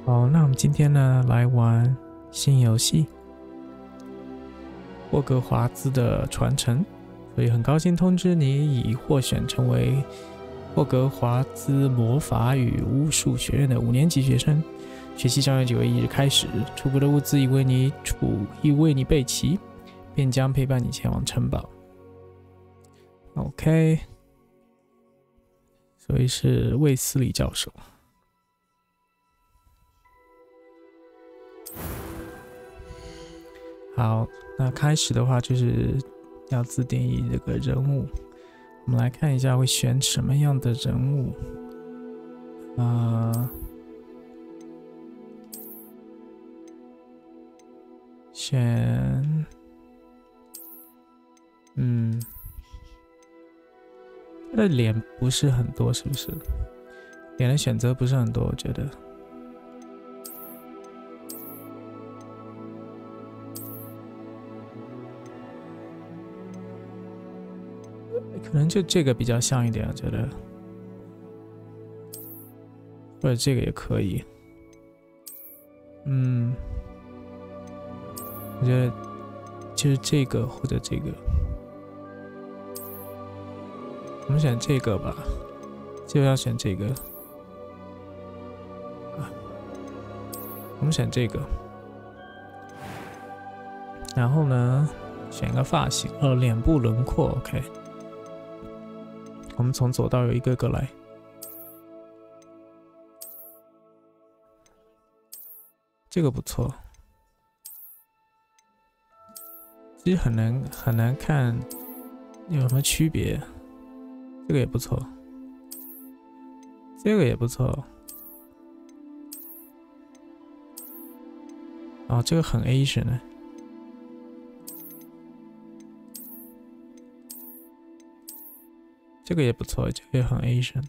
好，那我们今天呢来玩新游戏霍格华兹的传承，所以很高兴通知你已获选成为霍格华兹魔法与巫术学院的5年级学生。学习将于9月1日开始，出国的物资已为你备齐，便将陪伴你前往城堡。OK， 所以是卫斯理教授。好，那开始的话就是要自定义这个人物。我们来看一下会选什么样的人物。选，他的脸不是很多，是不是？脸的选择不是很多，我觉得。可能就这个比较像一点，我觉得，或者这个也可以。我觉得就是这个或者这个，我们选这个吧，就要选这个。我们选这个，然后呢，选一个发型，脸部轮廓 ，OK。我们从左到右一个个来。这个不错，其实很难看有什么区别。这个也不错，这个也不错。哦，这个很 Asian 呢。这个也不错，这个也很 Asian。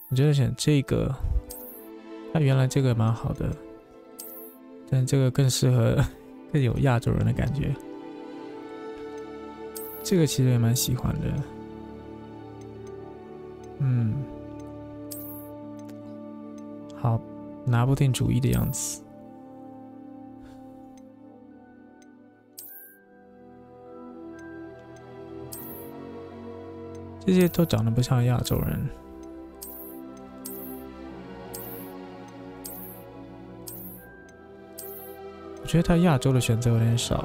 我觉得选这个，它原来这个蛮好的，但这个更适合，更有亚洲人的感觉。这个其实也蛮喜欢的。好，拿不定主意的样子。这些都长得不像亚洲人。我觉得他亚洲的选择有点少。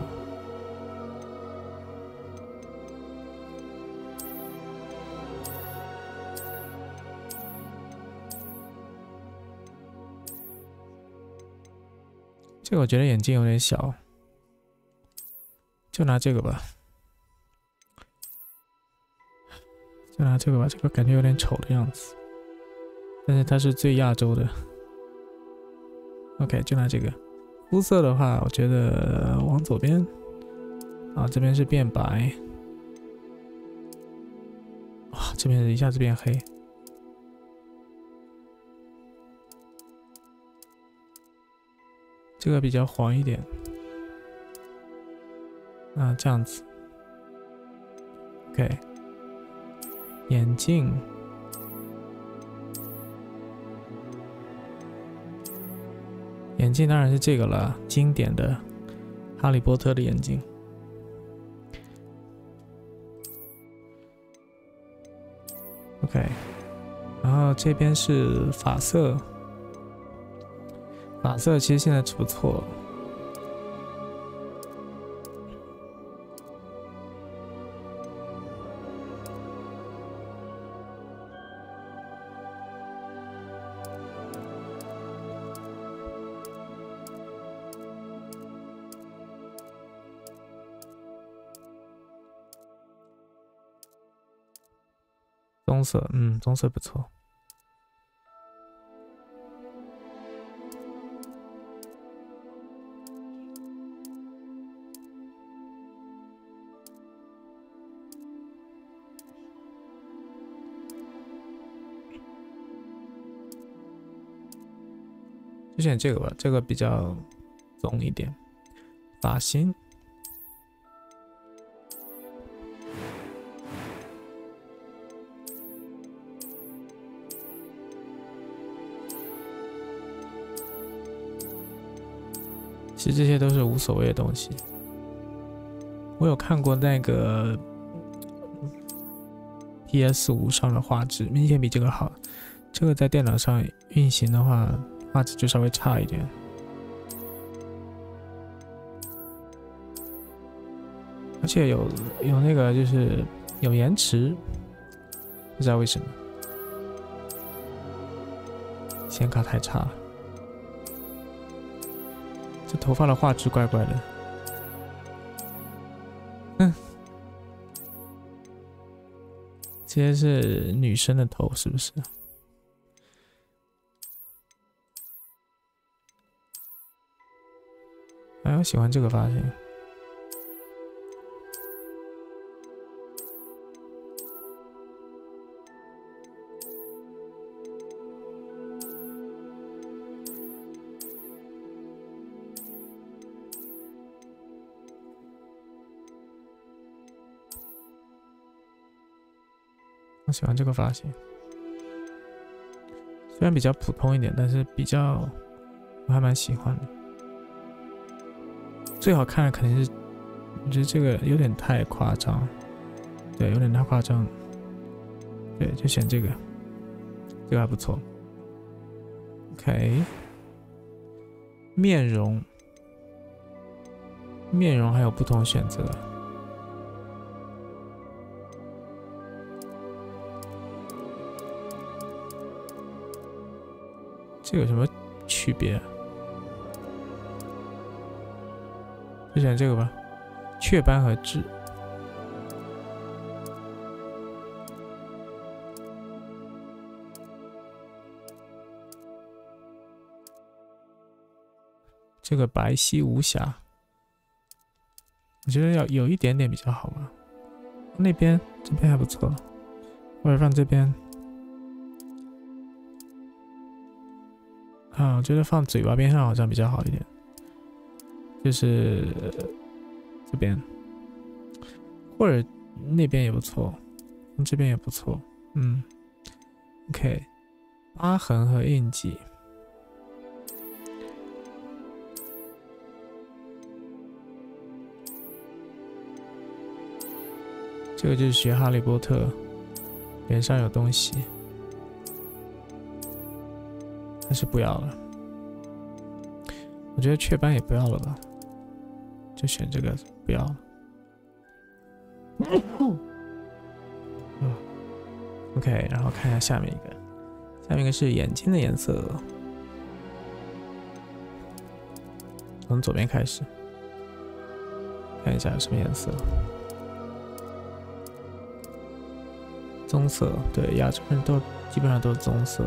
这个我觉得眼睛有点小，就拿这个吧。就拿这个吧，这个感觉有点丑的样子，但是它是最亚洲的。OK， 就拿这个。肤色的话，我觉得往左边，这边是变白，哇，这边一下子变黑，这个比较黄一点，这样子 ，OK。眼镜，眼镜当然是这个了，经典的哈利波特的眼镜。OK， 然后这边是发色，发色其实现在不错。棕色，棕色不错。就选这个吧，这个比较棕一点。发型。其实这些都是无所谓的东西。我有看过那个 PS5 上的画质，明显比这个好。这个在电脑上运行的话，画质就稍微差一点。而且有那个就是有延迟，不知道为什么，显卡太差了。这头发的画质怪怪的。这些是女生的头是不是？哎，我喜欢这个发型。我喜欢这个发型，虽然比较普通一点，但是我还蛮喜欢的。最好看的肯定是，我觉得这个有点太夸张，对，有点太夸张，对，就选这个，这个还不错。OK， 面容还有不同选择。这有什么区别？就选这个吧，雀斑和痣。这个白皙无瑕，我觉得要有一点点比较好吧。这边还不错，或者放这边。我觉得放嘴巴边上好像比较好一点，就是这边，或者那边也不错，这边也不错。OK， 疤痕和印记，这个就是学哈利波特，脸上有东西。还是不要了，我觉得雀斑也不要了吧，就选这个不要了。OK， 然后看一下下面一个是眼睛的颜色，从左边开始，看一下有什么颜色。棕色，对，亚洲人基本上都是棕色。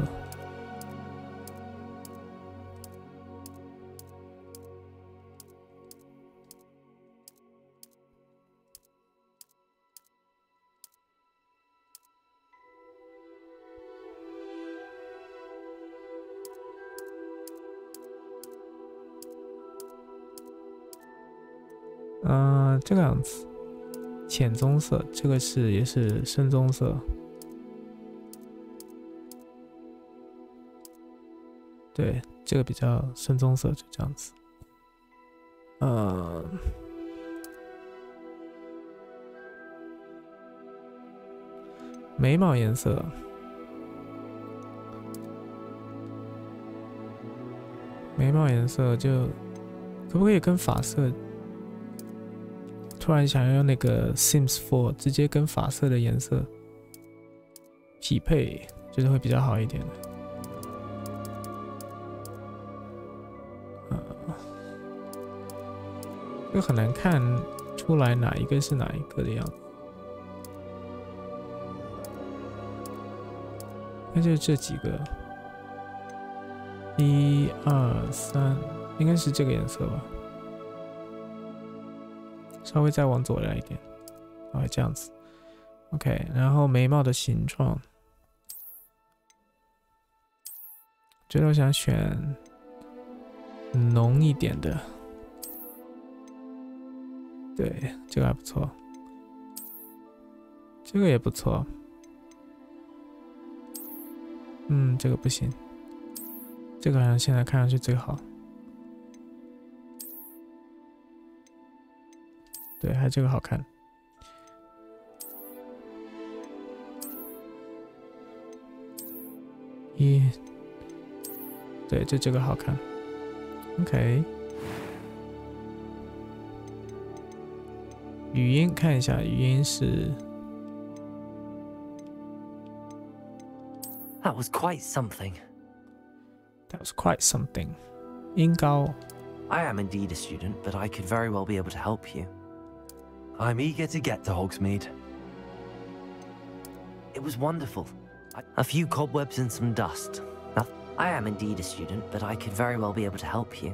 这个样子，浅棕色，这个也是深棕色。对，这个比较深棕色，就这样子。眉毛颜色，就可不可以跟发色？突然想要用那个 Sims 4直接跟发色的颜色匹配，觉得会比较好一点的。就很难看出来哪一个是哪一个的样子。那就是这几个，1、2、3，应该是这个颜色吧。稍微再往左来一点，这样子。OK， 然后眉毛的形状，觉得我想选浓一点的。对，这个还不错，这个也不错。这个不行，这个好像现在看上去最好。对，还这个好看。对，这个好看。OK。语音看一下，语音是。That was quite something. That was quite something. 音高。I am indeed a student, but I could very well be able to help you. I'm eager to get to Hogsmeade. It was wonderful. A few cobwebs and some dust. I am indeed a student, but I could very well be able to help you.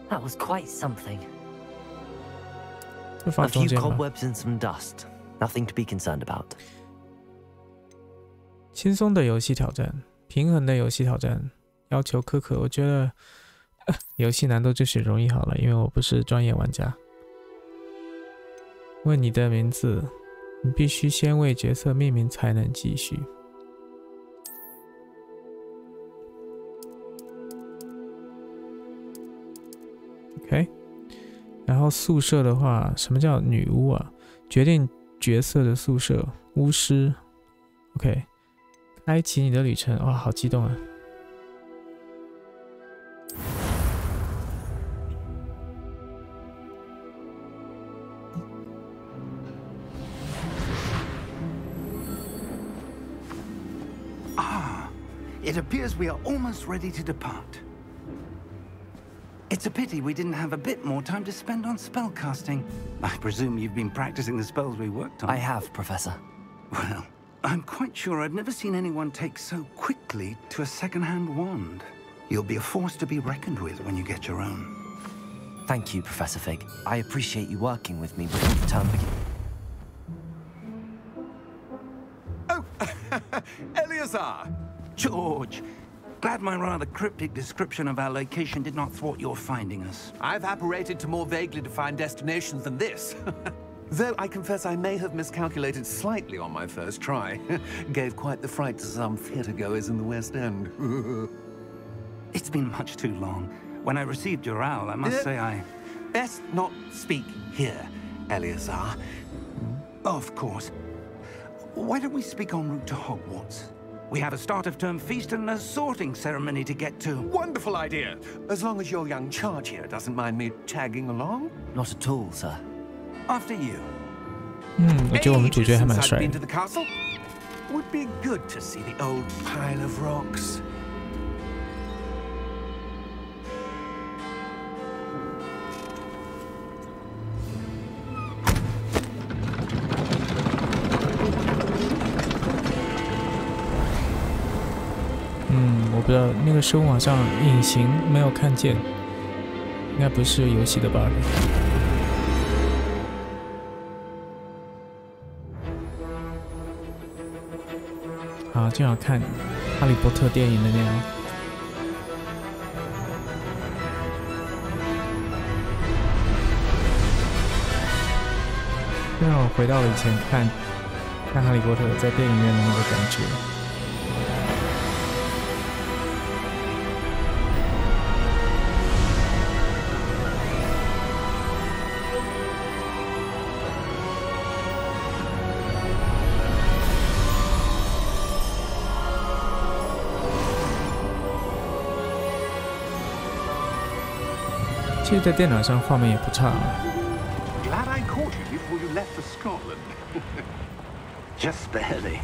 That was quite something. A few cobwebs and some dust. Nothing to be concerned about. 轻松的游戏挑战，平衡的游戏挑战，要求苛刻。我觉得游戏难度就选容易好了，因为我不是专业玩家。问你的名字，你必须先为角色命名才能继续。OK， 然后宿舍的话，什么叫女巫啊？决定角色的宿舍，巫师。OK。开启你的旅程，哇，好激动啊！Ah, it appears we are almost ready to depart. It's a pity we didn't have a bit more time to spend on spellcasting. I presume you've been practicing the spells we worked on. I have, Professor. Well, I'm quite sure I've never seen anyone take so quickly to a second-hand wand. You'll be a force to be reckoned with when you get your own. Thank you, Professor Fig. I appreciate you working with me before the term begins. Oh, Eleazar! George! Glad my rather cryptic description of our location did not thwart your finding us. I've apparated to more vaguely defined destinations than this. Though I confess I may have miscalculated slightly on my first try. Gave quite the fright to some theatre-goers in the West End. It's been much too long. When I received your owl, I must say I... Best not speak here, Eleazar. Of course. Why don't we speak en route to Hogwarts? We have a start-of-term feast and a sorting ceremony to get to. Wonderful idea. As long as your young charge here doesn't mind me tagging along. Not at all, sir. After you. 我觉得我们主角还蛮帅的。 Been to the castle? Would be good to see the old pile of rocks.我不知道那个生物好像隐形没有看见，应该不是游戏的 bug。好，就好看哈利波特电影的那样。让我回到了以前看哈利波特在电影院的那个感觉。其实在电脑上画面也不差啊。 Glad I caught you before you left for Scotland. Just barely.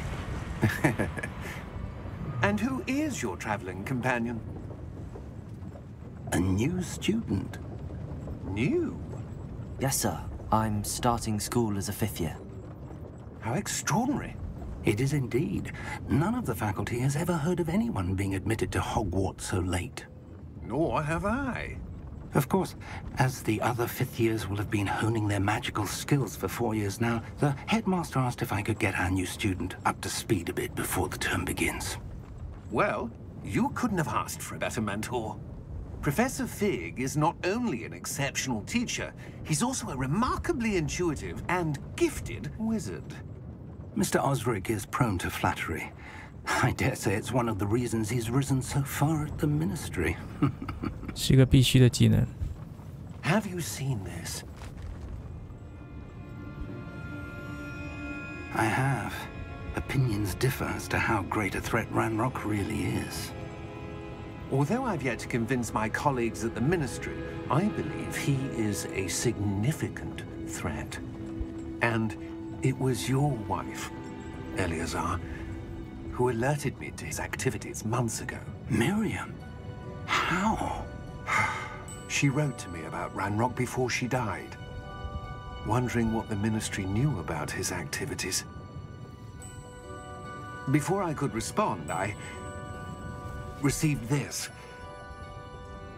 And who is your traveling companion? A new student. New? Yes, sir. I'm starting school as a 5th year. How extraordinary. It is indeed. None of the faculty has ever heard of anyone being admitted to Hogwarts so late. Nor have I. Of course, as the other 5th years will have been honing their magical skills for 4 years now, the headmaster asked if I could get our new student up to speed a bit before the term begins. Well, you couldn't have asked for a better mentor. Professor Fig is not only an exceptional teacher, he's also a remarkably intuitive and gifted wizard. Mr. Osric is prone to flattery. I dare say it's one of the reasons he's risen so far at the ministry. 是一个必须的技能。 Have you seen this? I have. Opinions differ as to how great a threat Ranrock really is. Although I've yet to convince my colleagues at the Ministry, I believe he is a significant threat. And it was your wife, Eleazar, who alerted me to his activities months ago. Miriam? How? She wrote to me about Ranrock before she died, wondering what the Ministry knew about his activities. Before I could respond, I received this.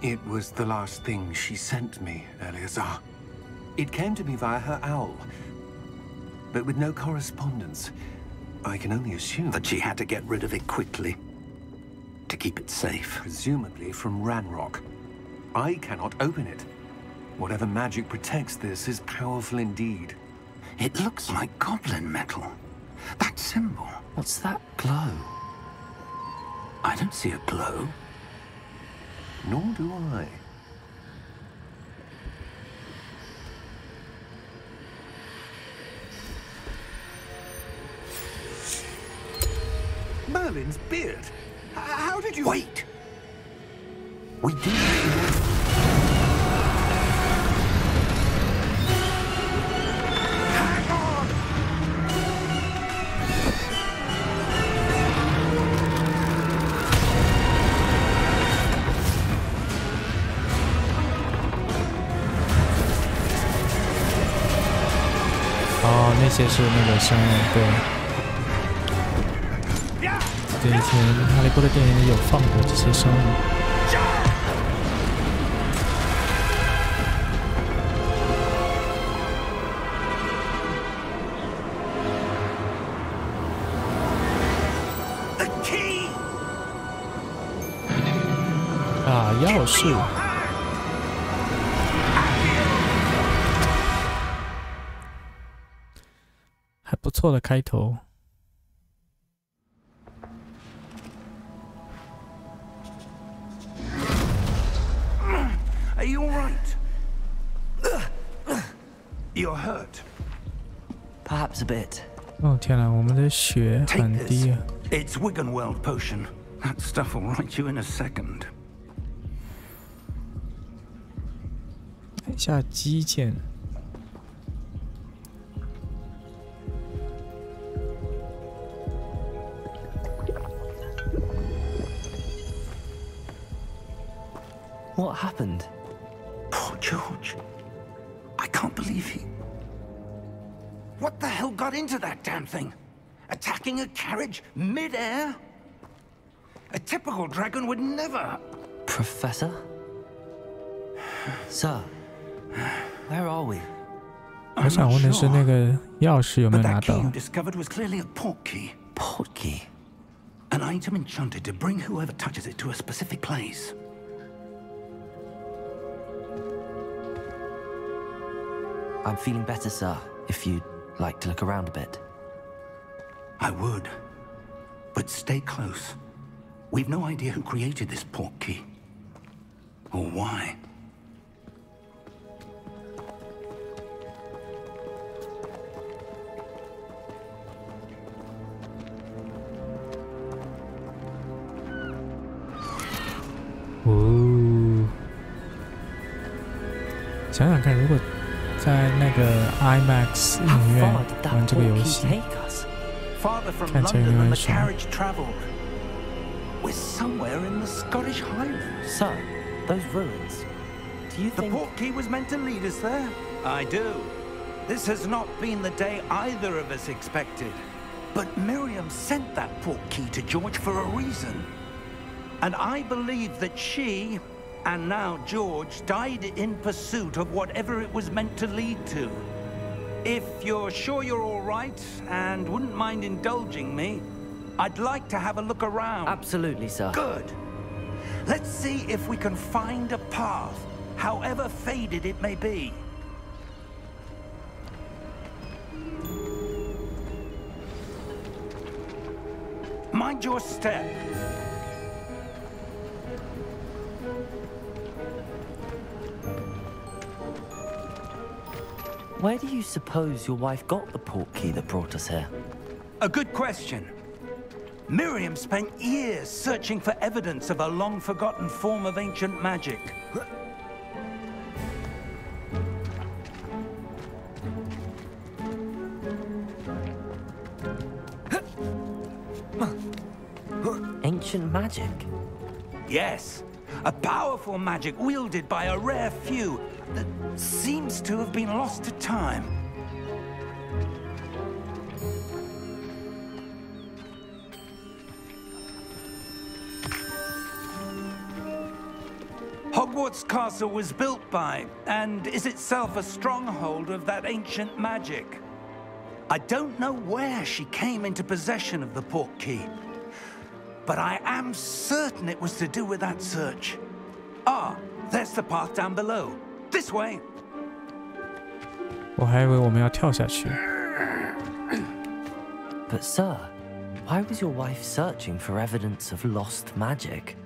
It was the last thing she sent me, Eleazar. It came to me via her owl, but with no correspondence. I can only assume that she had to get rid of it quickly to keep it safe. Presumably from Ranrock. I cannot open it. Whatever magic protects this is powerful indeed. It looks like goblin metal. That symbol. What's that glow? I don't see a glow. Nor do I. Merlin's beard. How did you... Wait! We do... Hang on!哦，那些是那个声音，对。对，以前《哈利波特》电影里有放过这些声音。啊，钥匙。还不错的开头。Are you all right? You're hurt. Perhaps a bit. 哦天哪，我们的血很低啊！ It's Wiggenweld potion. That stuff will right you in a second. 看一下击剑。What happened? Poor George. I can't believe he... What the hell got into that damn thing? Attacking a carriage mid-air? A typical dragon would never... Professor? Sir, where are we? 我想问的是，那个钥匙有没有拿 But that key 到 you discovered was clearly a portkey. Portkey? An item enchanted to bring whoever touches it to a specific place. I'm feeling better, sir, if you'd like to look around a bit. I would. But stay close. We've no idea who created this portkey. Or why. Oh. 想想看，如果在那个 IMAX 影院玩这个游戏， Farther from 看起来有 London 点 than the 爽。 carriage traveled. We're somewhere in the Scottish Highlands. Sir, those ruins. Do you The think... portkey was meant to lead us there? I do. This has not been the day either of us expected. But Miriam sent that portkey to George for a reason. And I believe that she, and now George, died in pursuit of whatever it was meant to lead to. If you're sure you're all right and wouldn't mind indulging me, I'd like to have a look around. Absolutely, sir. Good. Let's see if we can find a path, however faded it may be. Mind your step. Where do you suppose your wife got the portkey that brought us here? A good question. Miriam spent years searching for evidence of a long-forgotten form of ancient magic. Ancient magic? Yes, a powerful magic wielded by a rare few that seems to have been lost to time. Hogwarts Castle was built by, and is itself a stronghold of that ancient magic. I don't know where she came into possession of the portkey, but I am certain it was to do with that search. Ah, there's the path down below. This way. 我还以为我们要跳下去。But sir, why was your wife searching for evidence of lost magic?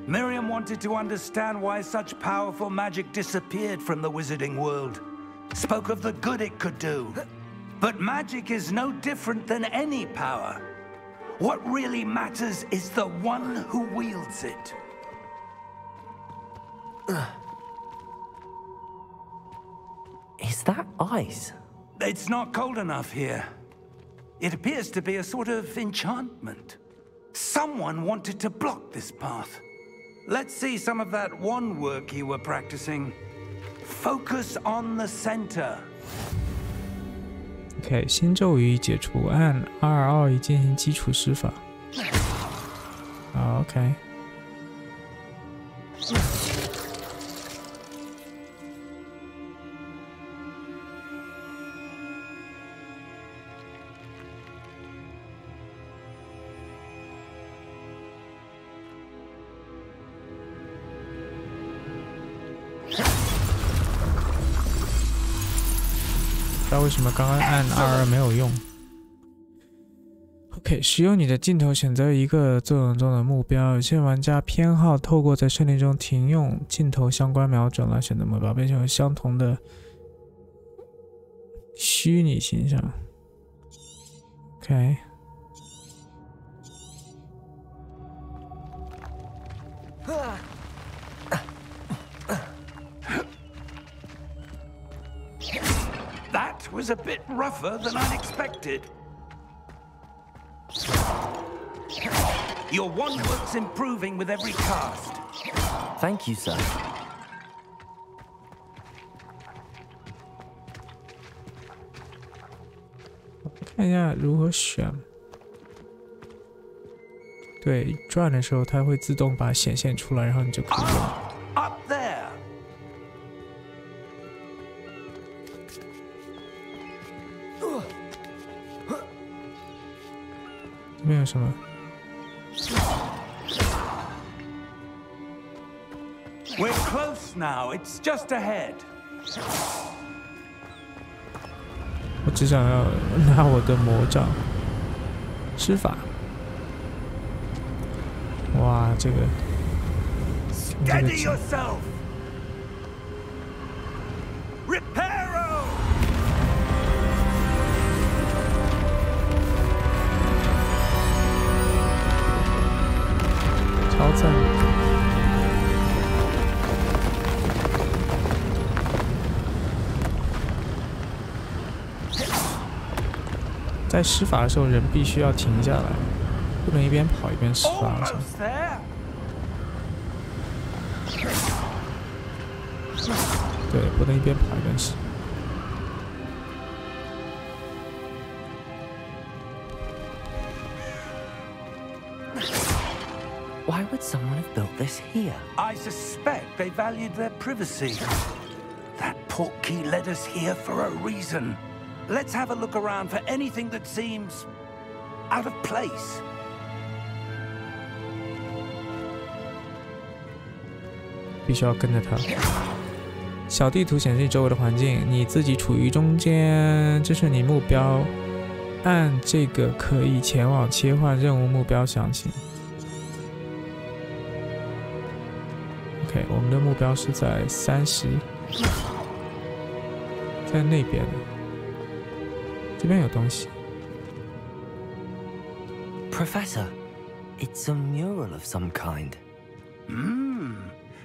Miriam wanted to understand why such powerful magic disappeared from the wizarding world. Spoke of the good it could do. But magic is no different than any power. What really matters is the one who wields it. Is that ice? It's not cold enough here. It appears to be a sort of enchantment. Someone wanted to block this path. Let's see some of that wand work you were practicing. Focus on the center. OK， 新咒语解除，按 R2进行基础施法。好 ，OK。不知道为什么刚刚按 R2没有用。OK， 使用你的镜头选择一个作用中的目标。有些玩家偏好透过在森林中停用镜头相关瞄准来选择目标，并且有相同的虚拟形象。OK。That was a bit rougher than I'd expected. Your wand work's improving with every cast. Thank you, sir. 看一下如何选。对，转的时候它会自动把它显现出来，然后你就可以用。Up there. 这边有什么 We're close now. It's just ahead. 我只想要拿我的魔杖施法。哇，这个 Steady yourself. Reparo. 超赞！在施法的时候，人必须要停下来，不能一边跑一边施法。 Almost there. 对，不能一边跑一边施。 Why would someone have built this here? I suspect they valued their privacy. That portkey led us here for a reason. Let's have a look around for anything that seems out of place. 必须要跟着它。小地图显示周围的环境，你自己处于中间，这是你目标。按这个可以前往切换任务目标详情。 OK， 我们的目标是在30，在那边，这边有东西。Professor, it's a mural of some kind.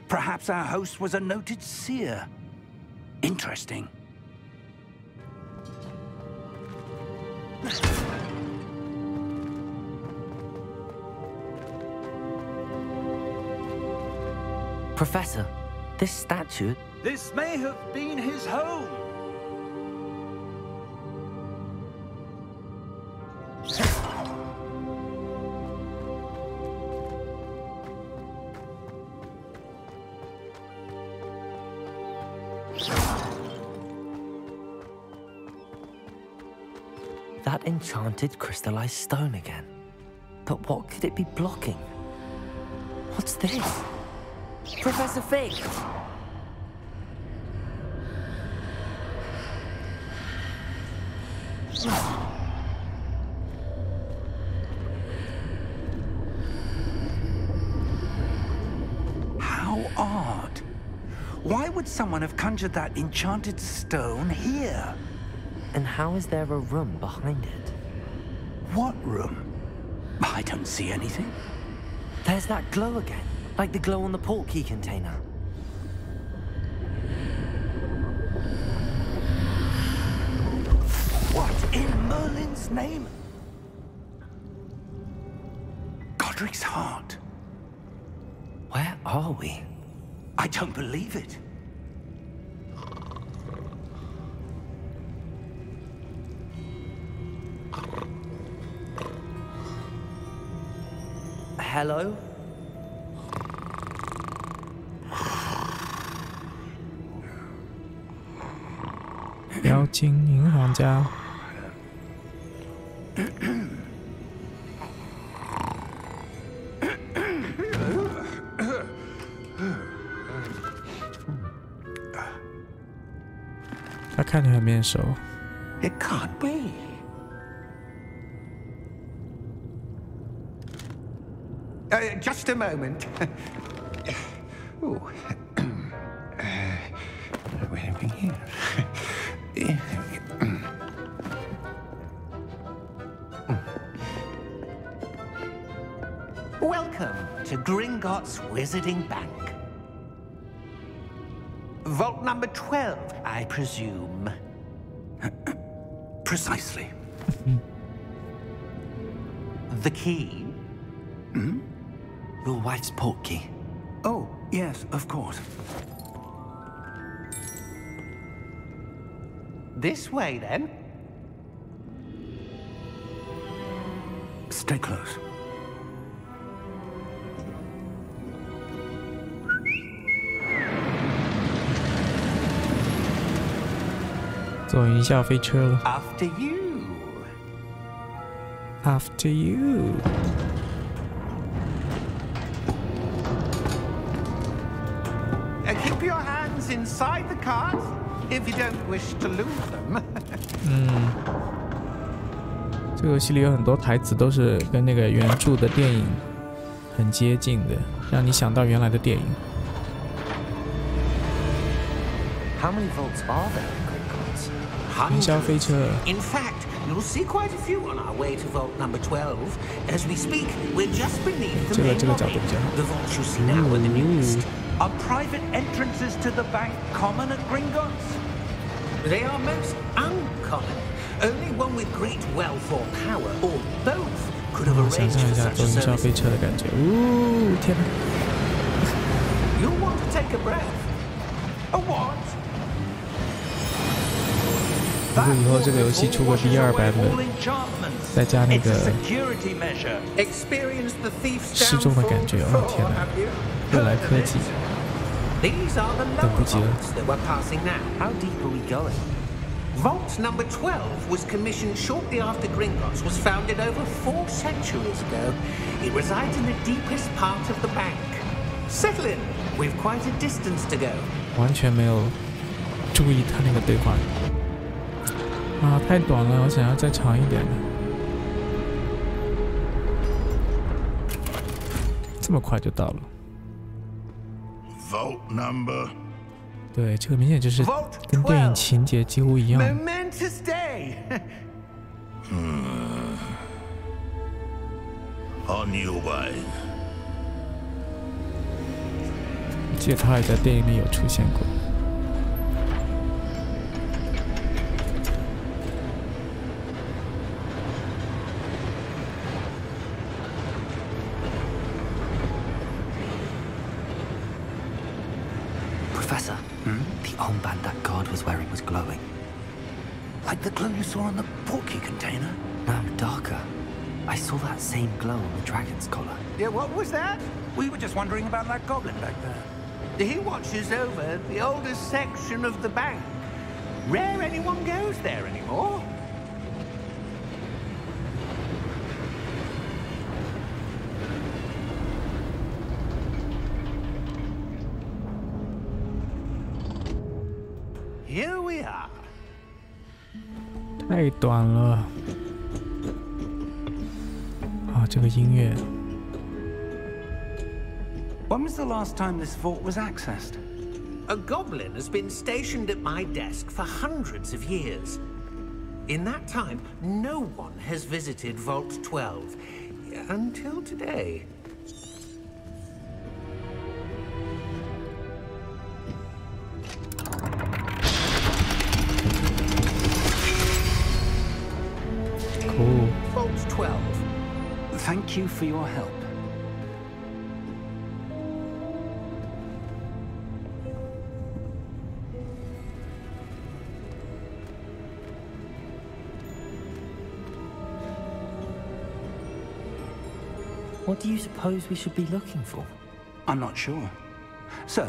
Perhaps our host was a noted seer. Interesting. Professor, this statue... This may have been his home. That enchanted crystallized stone again. But what could it be blocking? What's this? Professor Fig! How odd. Why would someone have conjured that enchanted stone here? And how is there a room behind it? What room? I don't see anything. There's that glow again, like the glow on the portkey container. What in Merlin's name? Godric's heart. Where are we? I don't believe it. Hello? 妖精银行家。他看着很面熟。It can't be. Just a moment. Ooh. Wait a minute. Welcome to Gringotts Wizarding Bank. Vault number 12, I presume. Precisely. The key? Your wife's portkey. Oh, yes, of course. This way, then. Stay close.坐云霄飞车了。After you. After you. Keep your hands inside the cards if you don't wish to lose them. 这个游戏里有很多台词都是跟那个原著的电影很接近的，让你想到原来的电影。How many vaults are there in Gringotts? 云霄飞车。 In fact, you'll see quite a few on our way to vault number 12. As we speak, we're just beneath the main lobby. The vaults you see now are the newest. Are private entrances to the bank common at Gringotts? They are most uncommon. Only one with great wealth or power, or both, could have 想 arranged 象一 for 下 such 坐 a 云霄 service. 飞车的感觉。呜，天哪！ You'll want to take a breath. A what? 如果以后这个游戏出个第2版本，再加那个失踪的感觉，哦天哪！未来科技，等不及了。 How deep are we going? Vault number 12 was commissioned shortly after Gringotts was founded over 4 centuries ago. It resides in the deepest part of the bank. Settle in. We've quite a distance to go. 完全没有注意他那个对话。啊，太短了，我想要再长一点的。这么快就到了。 Vault number. 对，这个明显就是跟电影情节几乎一样。 Momentous day. on you, Wayne. 记得他也在电影里有出现过。Professor, the armband that guard was wearing was glowing. Like the glow you saw on the portkey container? No, darker. I saw that same glow on the dragon's collar. Yeah, what was that? We were just wondering about that goblin back there. He watches over the oldest section of the bank. Rare anyone goes there anymore. Here we are. 太短了。啊，这个音乐。 When was the last time this vault was accessed? A goblin has been stationed at my desk for hundreds of years. In that time, no one has visited Vault 12 until today. Cool. Vault 12. Thank you for your help. What do you suppose we should be looking for? I'm not sure. Sir,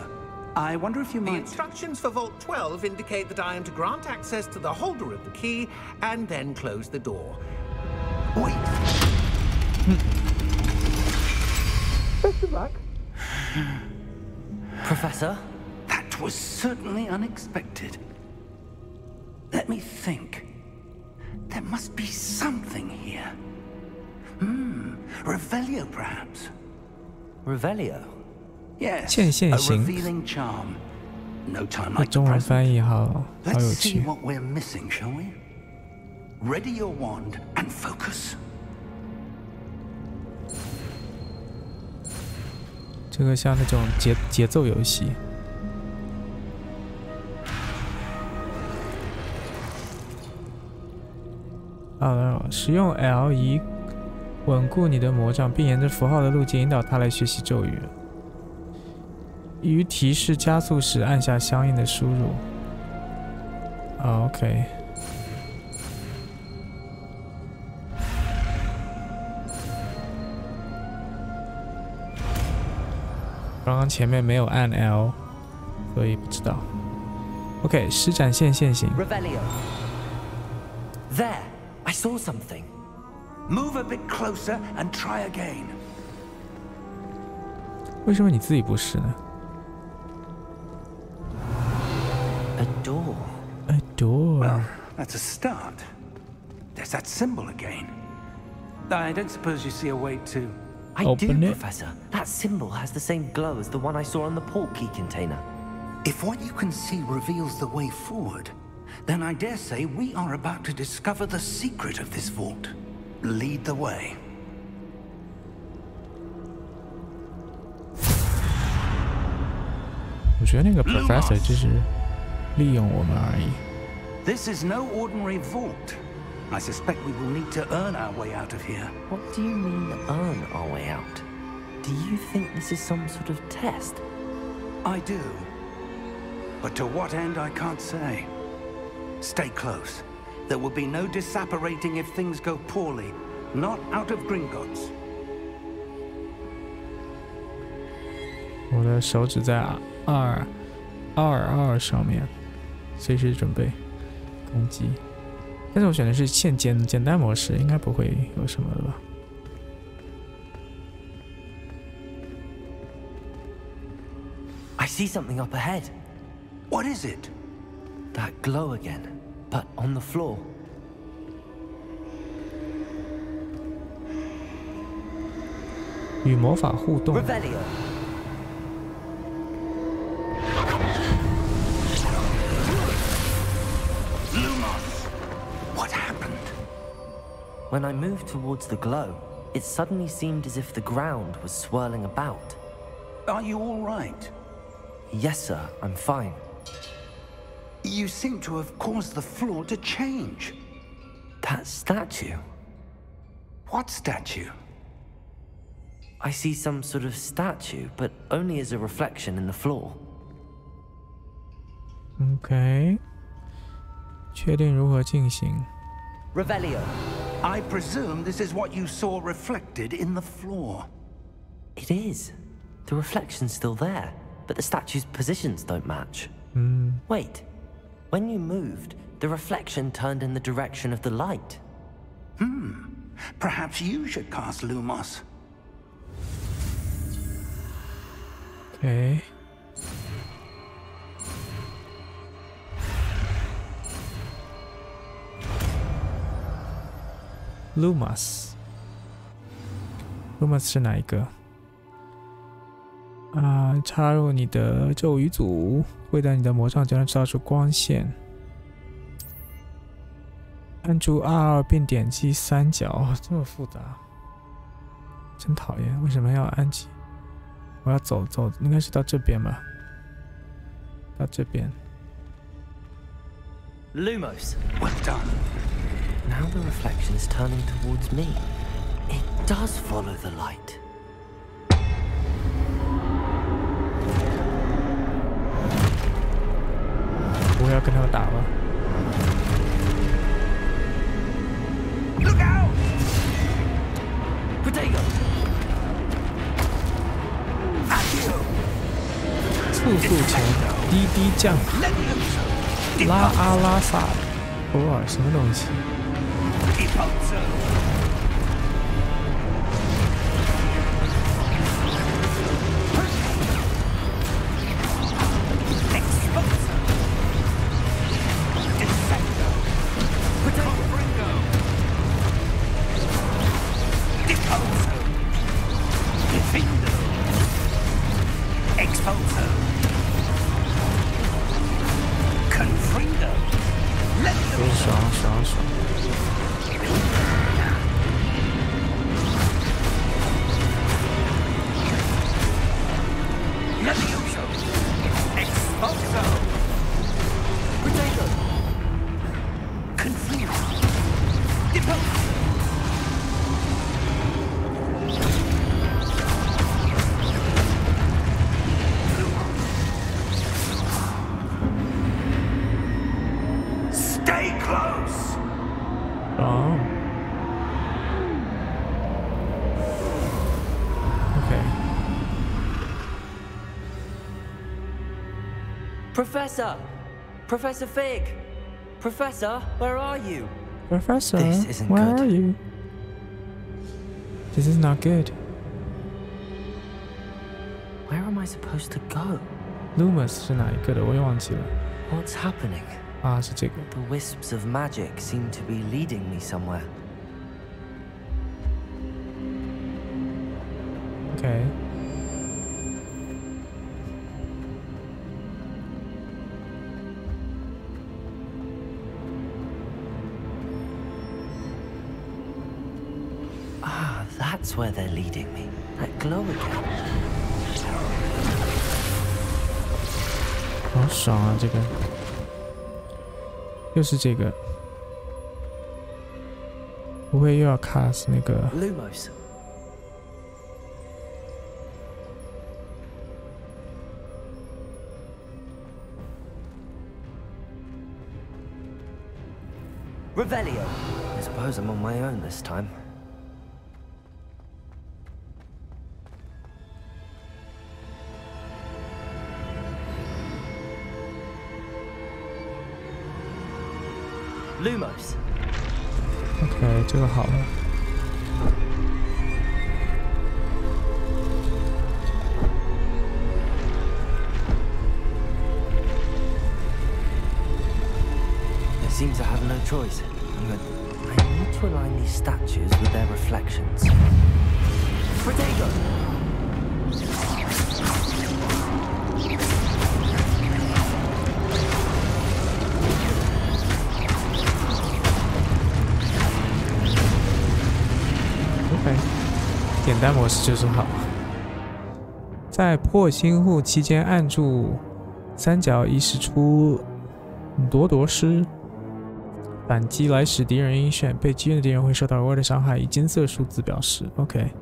I wonder if you might... The instructions for Vault 12 indicate that I am to grant access to the holder of the key and then close the door. Wait. Best of luck. Professor? That was certainly unexpected. Let me think. There must be something here. Revelio, perhaps. Revelio? Yes, 欠现 a 行 revealing charm. No time 那 like the 中文 present. 翻译好 Let's 有 see 趣。 what we're missing, shall we? Ready your wand and focus. 这个像那种节奏游戏。使用 L 以稳固你的魔杖，并沿着符号的路径引导它来学习咒语。于提示加速时按下相应的输入。OK。刚刚前面没有按 L， 所以不知道。OK， 施展现行。Revelio. There, I saw something. Move a bit closer and try again. 为什么你自己不是呢 A door.？A door. Well, that's a start. There's that symbol again. I don't suppose you see a way to... I Open do, it. Professor. That symbol has the same glow as the one I saw on the portkey container. If what you can see reveals the way forward, then I dare say we are about to discover the secret of this vault. Lead the way. 我觉得那个 professor 就是利用我们而已。 This is no ordinary vault. I suspect we will need to earn our way out of here. What do you mean, earn our way out? Do you think this is some sort of test? I do. But to what end, I can't say. Stay close. There will be no disapparating if things go poorly. Not out of Gringotts. 我的手指在222上面，随时准备攻击。但是我选的是简单模式，应该不会有什么的吧。 I see something up ahead. What is it? That glow again, but on the floor. 与魔法互动。 Revelio. Lumos! What happened? When I moved towards the glow, it suddenly seemed as if the ground was swirling about. Are you all right? Yes, sir, I'm fine. You seem to have caused the floor to change. That statue? What statue? I see some sort of statue, but only as a reflection in the floor. OK， 确定如何进行。 Revelio. I presume this is what you saw reflected in the floor. It is. The reflection's still there, but the statue's positions don't match. Wait. When you moved, the reflection turned in the direction of the light. Perhaps you should cast Lumos. OK。 Lumos 是哪一个？插入你的咒语组，会在你的魔杖就能照出光线。按住 R2并点击三角，这么复杂，真讨厌！为什么要按击？我要走，应该是到这边吧？到这边。 Lumos. Well done. Now the reflection is turning towards me. It does follow the light. 我要跟他们打了。 Look out! Protego. 速速前，滴滴降，拉阿拉萨，哇，什么东西？ Professor Fig! Professor, where are you? Professor, This isn't where good. are you? This is not good. Where am I supposed to go? Lumos 是哪一个的？我也忘记了。 What's happening? 啊，是这个。 The wisps of magic seem to be leading me somewhere. OK。 That's where they're leading me. That glow again. 好爽啊！这个，又是这个，不会又要 cast 那个 Lumos. Revelio. I suppose I'm on my own this time. Lumos. OK， 这个好了。It seems I have no choice. But I need to align these statues with their reflections. Protego! OK。简单模式就是好。在破新户期间，按住三角以使出夺夺师，反击来使敌人晕眩，被击晕的敌人会受到额外的伤害，以金色数字表示。OK，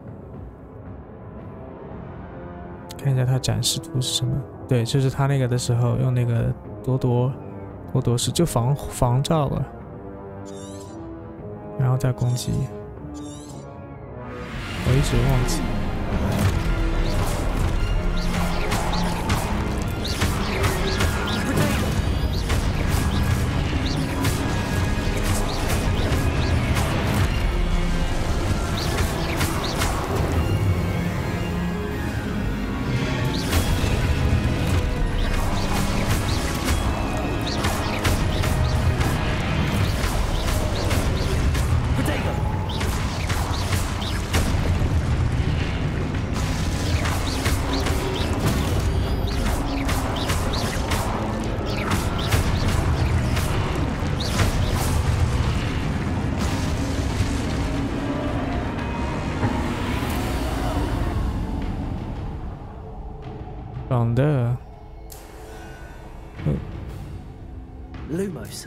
看一下他展示图是什么？对，就是他那个的时候用那个夺夺师就防照了，然后再攻击。我一直忘记。绑的Lumos.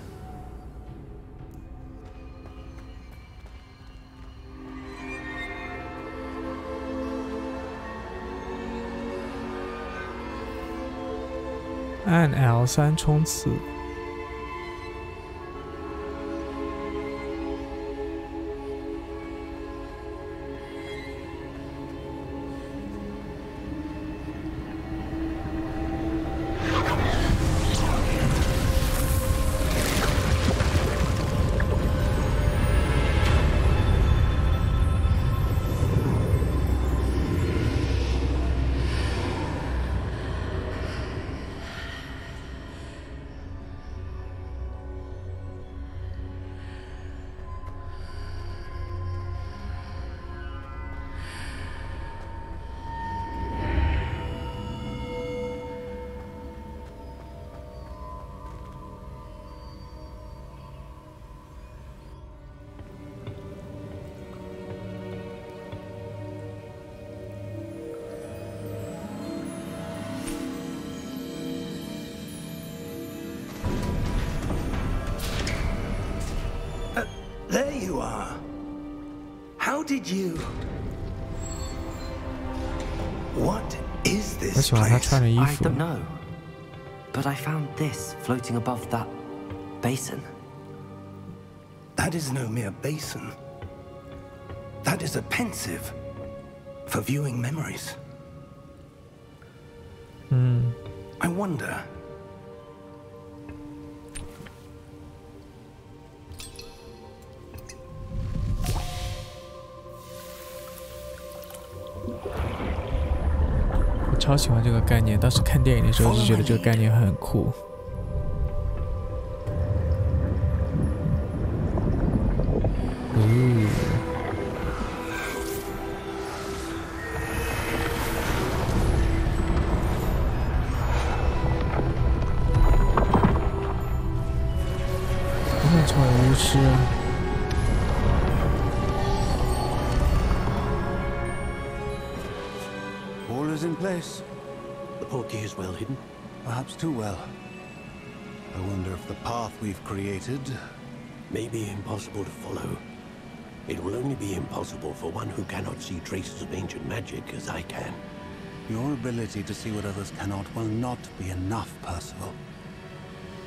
按 L3 冲刺。There you are. How did you? What is 我 this 喜欢他 place? 穿的衣 I 服。 don't know. But I found this floating above that basin. That is no mere basin. That is a pensive for viewing memories. I wonder.我超喜欢这个概念，当时看电影的时候就觉得这个概念很酷。我想成为巫师啊！ All is in place. The portkey is well hidden. Perhaps too well. I wonder if the path we've created... May be impossible to follow. It will only be impossible for one who cannot see traces of ancient magic as I can. Your ability to see what others cannot will not be enough, Percival.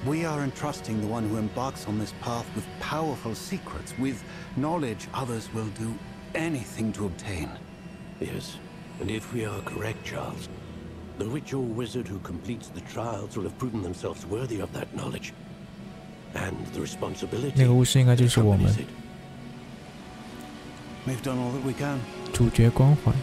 We are entrusting the one who embarks on this path with powerful secrets, with knowledge others will do anything to obtain. Yes, and if we are correct, Charles, the witch or wizard who completes the trials will have proven themselves worthy of that knowledge. And the responsibility 那个巫师应该就是我们 accompanies it. We've done all that we can. 主角光环。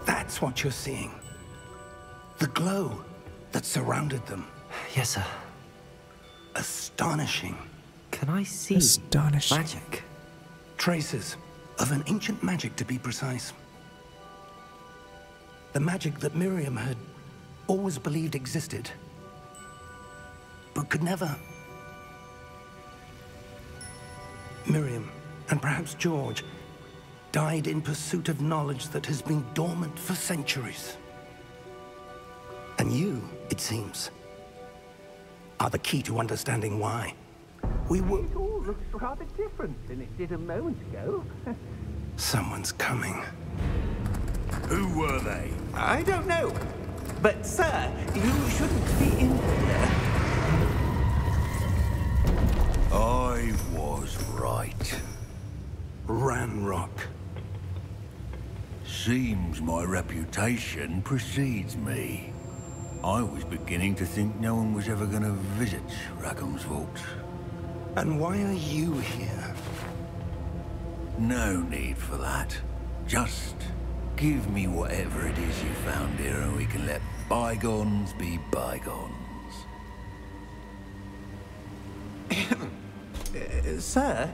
That's what you're seeing. The glow that surrounded them. Yes, sir. Astonishing. Can I see Astonishing. magic? Traces of an ancient magic, to be precise. The magic that Miriam had always believed existed, but could never. Miriam, and perhaps George, died in pursuit of knowledge that has been dormant for centuries. And you, it seems, are the key to understanding why. We were... It all looks rather different than it did a moment ago. Someone's coming. Who were they? I don't know. But, sir, you shouldn't be in here. I was right. Ranrock. Seems my reputation precedes me. I was beginning to think no one was ever going to visit Rackham's vault. And why are you here? No need for that. Just give me whatever it is you found here and we can let bygones be bygones. Sir,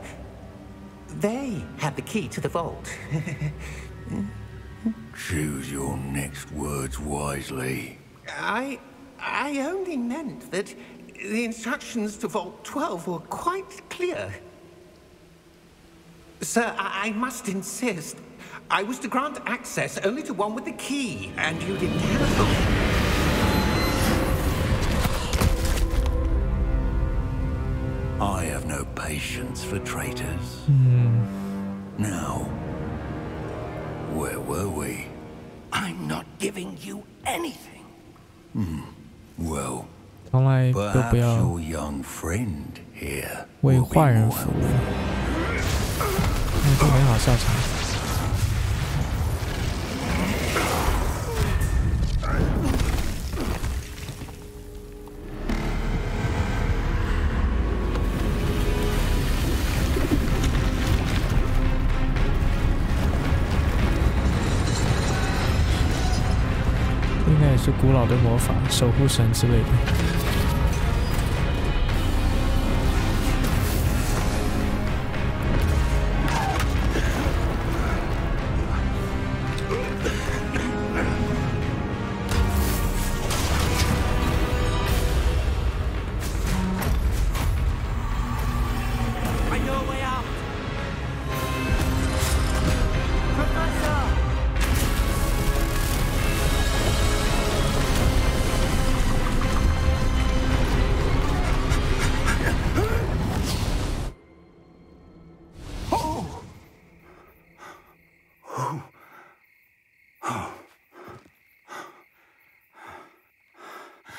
they have the key to the vault. Choose your next words wisely. I only meant that the instructions to Vault 12 were quite clear. Sir, I must insist. I was to grant access only to one with the key, and you didn't have them. I have no patience for traitors. Now, where were we? I'm not giving you anything. Well, 从来都 perhaps 不要 your young friend here 为 will be 坏人 more 服务 helpful.，都没好下场。应该也是古老的魔法，守护神之类的。I know a way out. Professor!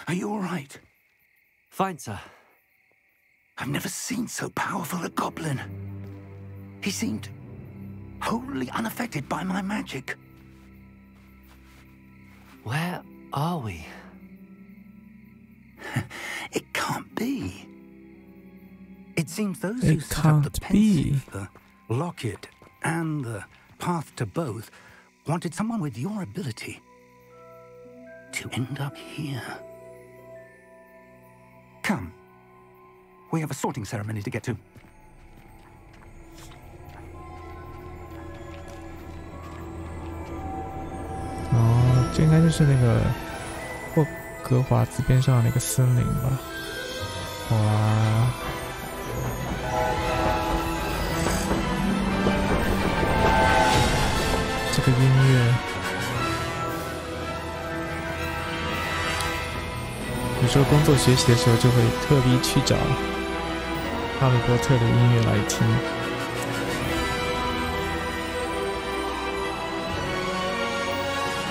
Are you all right? Fine, sir. I've never seen so powerful a goblin. He seemed wholly unaffected by my magic. Where are we? It can't be. It seems those It who set up the can't be. pensive, the locket, and the path to both wanted someone with your ability to end up here. Come. We have a sorting ceremony to get to. 哦，这应该就是那个霍格华兹边上的那个森林吧？哇！这个音乐，有时候工作学习的时候就会特地去找哈利波特的音乐来听。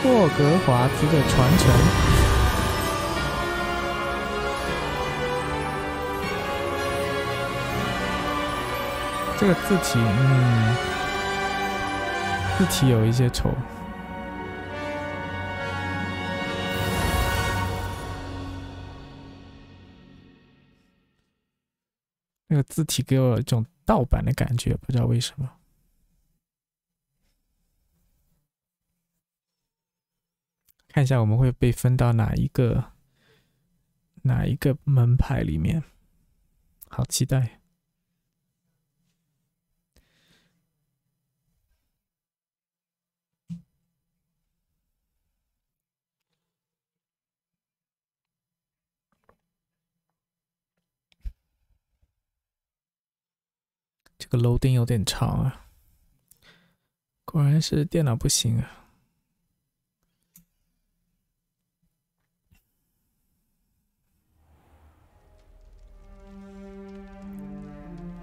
霍格华兹的传承。这个字体，字体有一些丑。那个字体给我一种盗版的感觉，不知道为什么。看一下我们会被分到哪一个门派里面，好期待。这个 loading 有点长啊，果然是电脑不行啊。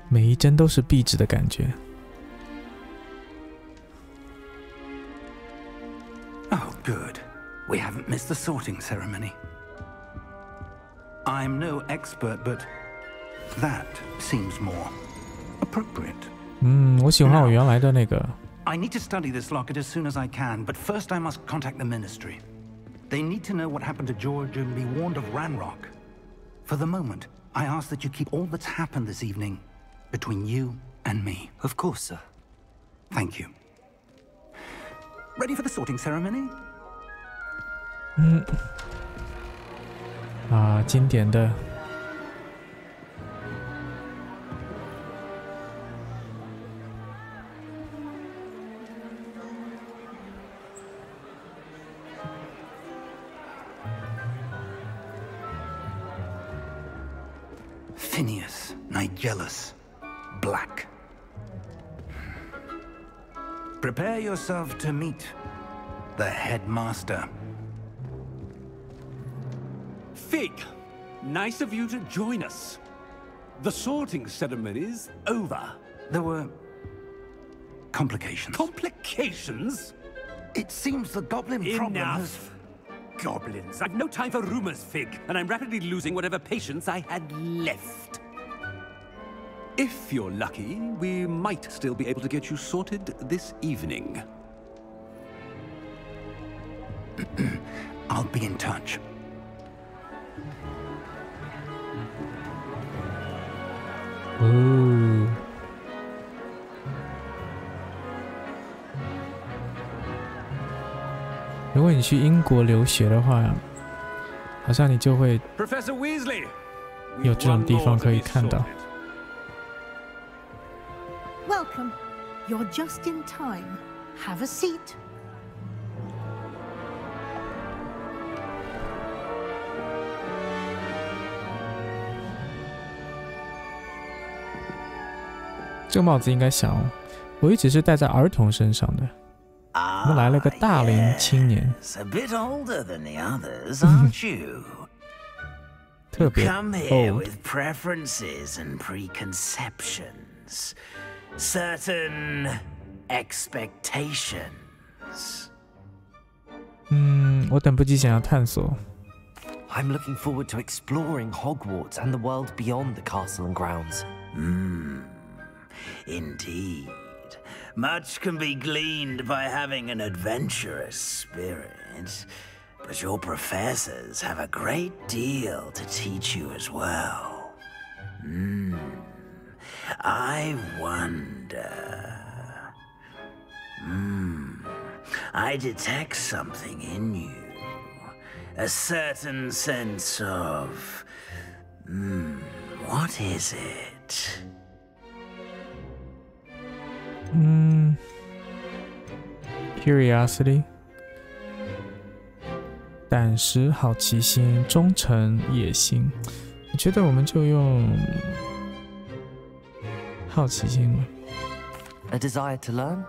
每一帧都是壁纸的感觉。Oh, good. We haven't missed the sorting ceremony. I'm no expert, but that seems more appropriate. 我喜欢我原来的那个。I need to study this locket as soon as I can, but first I must contact the ministry. They need to know what happened to George and be warned of Ranrock. For the moment, I ask that you keep all that's happened this evening between you and me. Of course, sir. Thank you. Ready for the sorting ceremony? 经典的。Phineas, Nigellus, Black. Prepare yourself to meet the headmaster. Fig, nice of you to join us. The sorting ceremony's over. There were complications. Complications? It seems the goblin problem has... Enough. Goblins. I've no time for rumors, Fig, and I'm rapidly losing whatever patience I had left. If you're lucky, we might still be able to get you sorted this evening. I'll be in touch. Ooh. 如果你去英国留学的话，好像你就会有这种地方可以看到。Welcome. You're just in time. Have a seat. “这个帽子应该小，我一直是戴在儿童身上的。我们来了个大龄青年。A bit older than the others, aren't you? 特别 Come here old. with preferences and preconceptions, certain expectations. 我等不及想要探索。I'm looking forward to exploring Hogwarts and the world beyond the castle and grounds. Indeed. Much can be gleaned by having an adventurous spirit, but your professors have a great deal to teach you as well. I wonder... I detect something in you. A certain sense of... what is it? Curiosity 胆识、好奇心、忠诚、野心。我觉得我们就用好奇心吧。A desire to learn?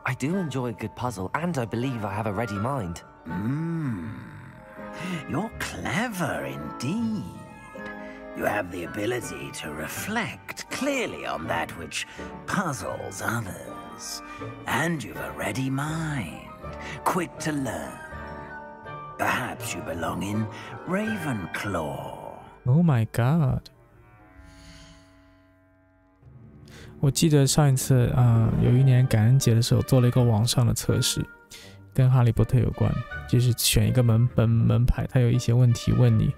I do enjoy a good puzzle, and I believe I have a ready mind. You're clever indeed. You have the ability to reflect clearly on that which puzzles others. And you've a ready mind, quick to learn. Perhaps you belong in Ravenclaw. Oh my god. 我记得上一次有一年感恩节的时候做了一个网上的测试，跟哈利波特有关，就是选一个门牌，它有一些问题问你，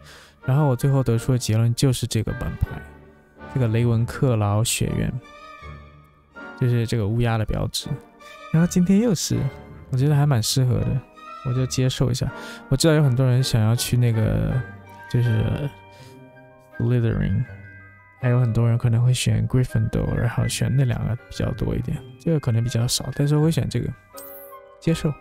然后我最后得出的结论就是这个门牌，这个雷文克劳学院，就是这个乌鸦的标志。然后今天又是，我觉得还蛮适合的，我就接受一下。我知道有很多人想要去那个就是 Slytherin， 还有很多人可能会选 Gryffindor， 然后选那两个比较多一点，这个可能比较少，但是我会选这个，接受。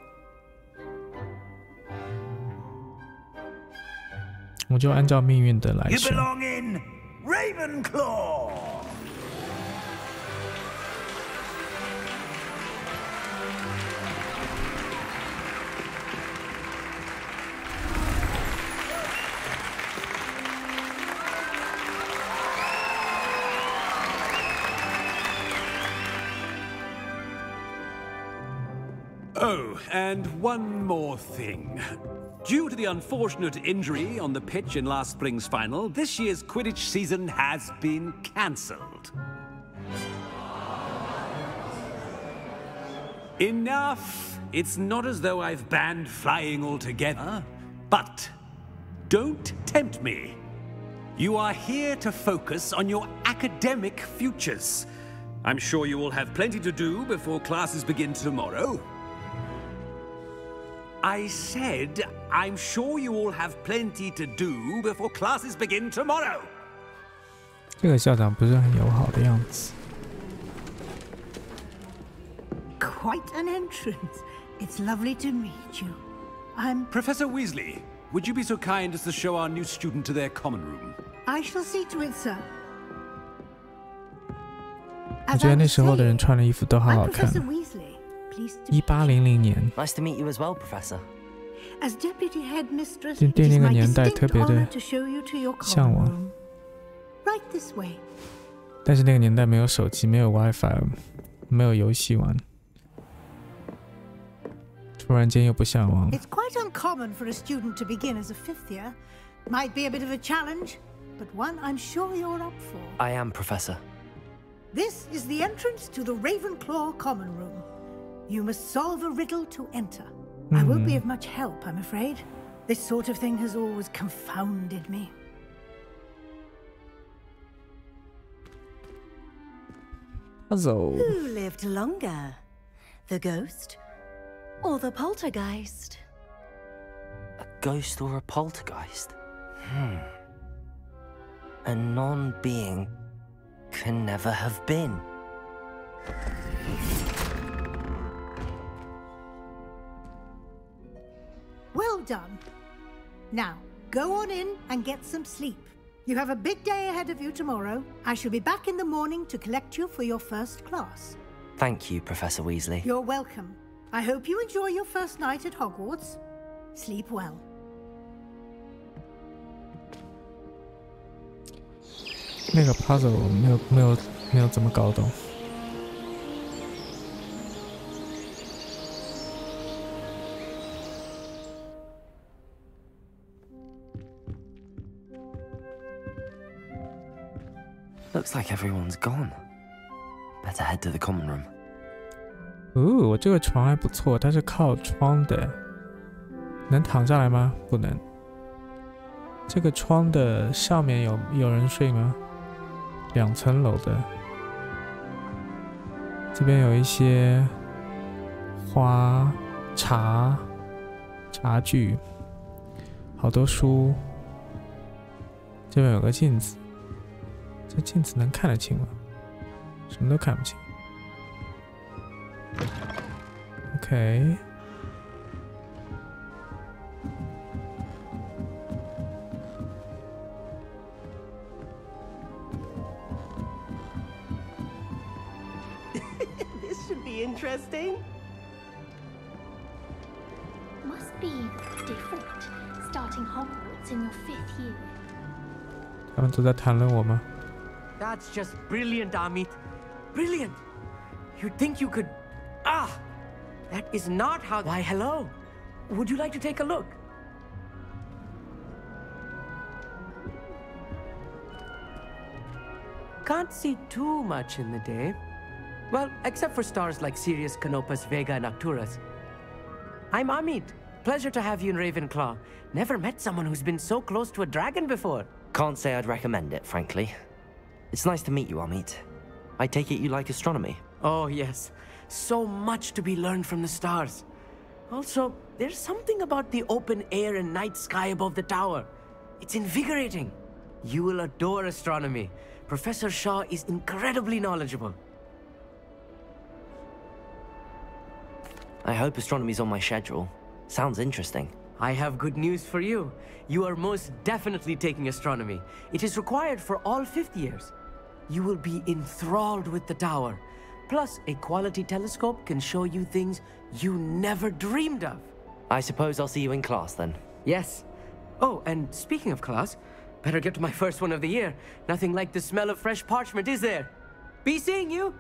我就按照命运的来选。 You belong in Ravenclaw. Oh, and one more thing. Due to the unfortunate injury on the pitch in last spring's final, this year's Quidditch season has been cancelled. Enough! It's not as though I've banned flying altogether, but don't tempt me. You are here to focus on your academic futures. I'm sure you will have plenty to do before classes begin tomorrow. I said, I'm sure you all have plenty to do before classes begin tomorrow. 这个校长不是很友好的样子。Quite an entrance. It's lovely to meet you. I'm Professor Weasley, would you be so kind as to show our new student to their common room? I shall see to it, sir. 我觉得那时候的人穿的衣服都好好看。1800年。Nice to meet you as well, Professor. As deputy headmistress, 对 it is 那个 my 年代 distinct 特别的 honor to show you to your 向 common 往。 room. Right this way. 但是那个年代没有手机，没有 WiFi， 没有游戏玩。突然间又不向往。 It's quite uncommon for a student to begin as a fifth year. Might be a bit of a challenge, but one I'm sure you're up for. I am, Professor. This is the entrance to the Ravenclaw common room. You must solve a riddle to enter. I won't be of much help, I'm afraid. This sort of thing has always confounded me. Puzzle. Who lived longer? The ghost or the poltergeist? A ghost or a poltergeist? A non-being can never have been. Well done. Now, go on in and get some sleep. You have a big day ahead of you tomorrow. I shall be back in the morning to collect you for your first class. Thank you, Professor Weasley. You're welcome. I hope you enjoy your first night at Hogwarts. Sleep well. 那个 puzzle 没有怎么搞懂。Looks like everyone's gone. Better head to the common room. 我这个床还不错，它是靠窗的，能躺下来吗？不能。这个窗的上面有人睡吗？2层楼的。这边有一些花茶具，好多书。这边有个镜子，这镜子能看得清吗？什么都看不清。OK。Interesting. Must be different starting Hogwarts in your 5th year. 他们都在谈论我吗？ That's just brilliant, Amit. Brilliant. You'd think you could. That is not how. Why, hello. Would you like to take a look? Can't see too much in the day. Well, except for stars like Sirius, Canopus, Vega, and Arcturus. I'm Amit. Pleasure to have you in Ravenclaw. Never met someone who's been so close to a dragon before. Can't say I'd recommend it, frankly. It's nice to meet you, Amit. I take it you like astronomy? Oh, yes. So much to be learned from the stars. Also, there's something about the open air and night sky above the tower. It's invigorating. You will adore astronomy. Professor Shaw is incredibly knowledgeable. I hope astronomy's on my schedule. Sounds interesting. I have good news for you. You are most definitely taking astronomy. It is required for all 5th years. You will be enthralled with the tower. Plus, a quality telescope can show you things you never dreamed of. I suppose I'll see you in class then. Yes. Oh, and speaking of class, better get to my first one of the year. Nothing like the smell of fresh parchment, is there? Be seeing you!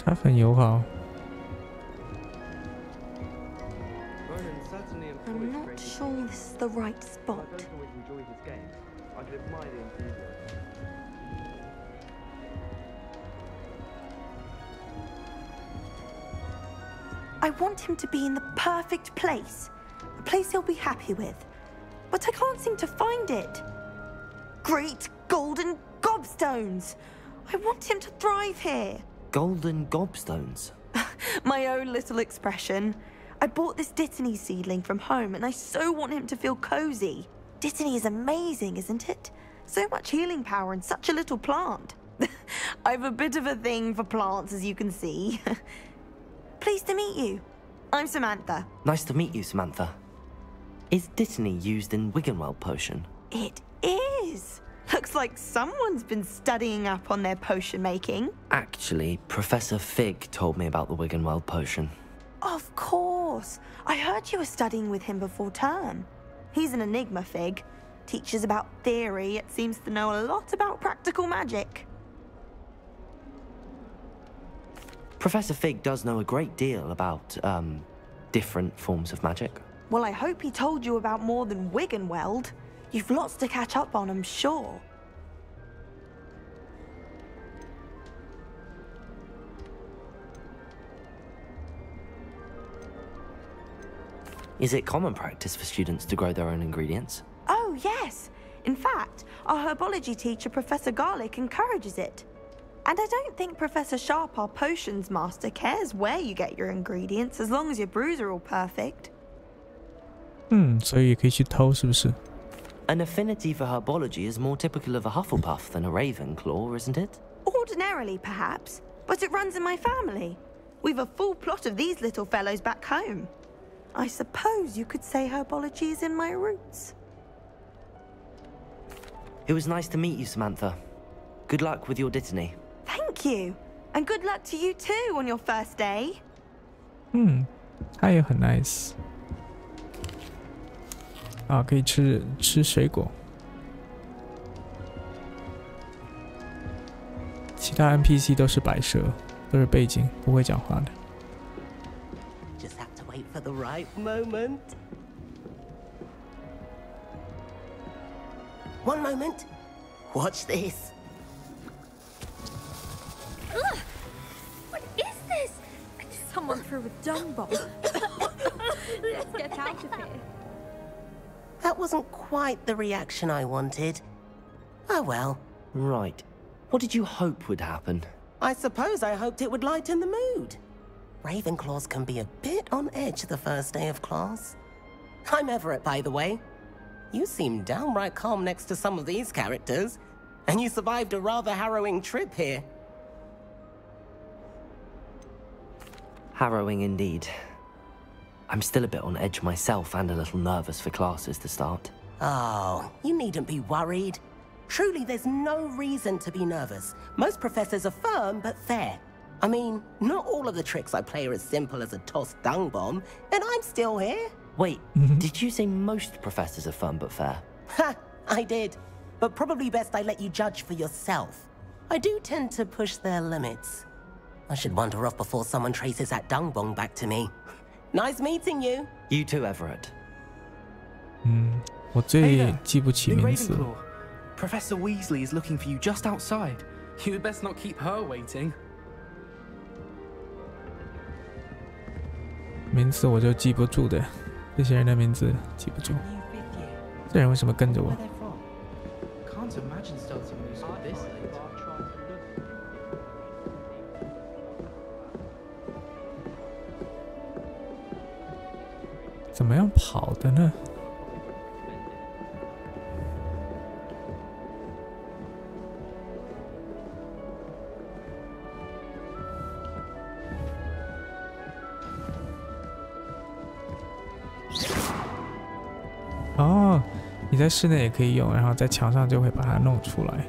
他很友好。I'm not sure this is the right spot. I want him to be in the perfect place, a place he'll be happy with. But I can't seem to find it. Great golden gobstones! I want him to thrive here. Golden gobstones? My own little expression. I bought this Dittany seedling from home and I so want him to feel cozy. Dittany is amazing, isn't it? So much healing power in such a little plant. I've a bit of a thing for plants, as you can see. Pleased to meet you. I'm Samantha. Nice to meet you, Samantha. Is Dittany used in Wiggenweld potion? It is. Looks like someone's been studying up on their potion making. Actually, Professor Fig told me about the Wiggenweld potion. Of course. I heard you were studying with him before term. He's an enigma, Fig. Teaches about theory, yet seems to know a lot about practical magic. Professor Fig does know a great deal about, different forms of magic. Well, I hope he told you about more than Wiggenweld. You've lots to catch up on, I'm sure. Is it common practice for students to grow their own ingredients? Oh, yes. In fact, our herbology teacher, Professor Garlick, encourages it. And I don't think Professor Sharp, our potions master, cares where you get your ingredients as long as your brews are all perfect. 所以也可以去偷，是不是？ An affinity for herbology is more typical of a Hufflepuff than a Ravenclaw, isn't it? Ordinarily, perhaps, but it runs in my family. We've a full plot of these little fellows back home. I suppose you could say herbology is in my roots. It was nice to meet you, Samantha. Good luck with your Dittany. Thank you. And good luck to you too on your first day. 他也很 nice。啊，可以吃水果。其他 NPC 都是摆设，都是背景，不会讲话的。Just have to wait for the right moment. One moment. Watch this. Ugh! What is this? Someone threw a dung bomb. Let's get out of here. That wasn't quite the reaction I wanted. Oh well. Right. What did you hope would happen? I suppose I hoped it would lighten the mood. Ravenclaws can be a bit on edge the first day of class. I'm Everett, by the way. You seem downright calm next to some of these characters, and you survived a rather harrowing trip here. Harrowing indeed. I'm still a bit on edge myself and a little nervous for classes to start. Oh, you needn't be worried. Truly, there's no reason to be nervous. Most professors are firm but fair. I mean, not all of the tricks I play are as simple as a tossed dung bomb, and I'm still here. Wait, did you say most professors are firm but fair? Ha! I did. But probably best I let you judge for yourself. I do tend to push their limits. I should wander off before someone traces that dung bomb back to me. Nice meeting you. You too, Everett. 我最记不起名字。 Professor Weasley is looking for you just outside. You'd best not keep her waiting. 名字我就记不住的，这些人的名字记不住。这人为什么跟着我？ Can't imagine starting news with this late. 怎么样跑的呢？哦，你在室内也可以用，然后在墙上就会把它弄出来。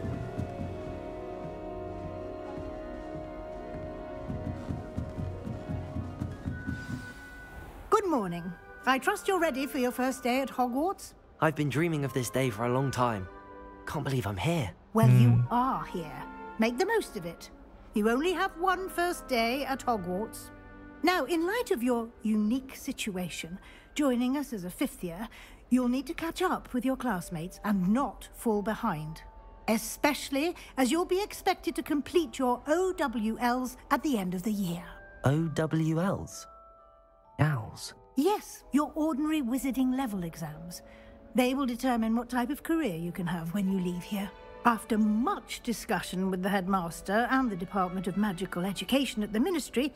Good morning. I trust you're ready for your first day at Hogwarts? I've been dreaming of this day for a long time. Can't believe I'm here. Well, you are here. Make the most of it. You only have one first day at Hogwarts. Now, in light of your unique situation, joining us as a 5th year, you'll need to catch up with your classmates and not fall behind. Especially as you'll be expected to complete your OWLs at the end of the year. OWLs? Owls? Yes, your ordinary wizarding level exams. They will determine what type of career you can have when you leave here. After much discussion with the headmaster and the Department of Magical Education at the Ministry,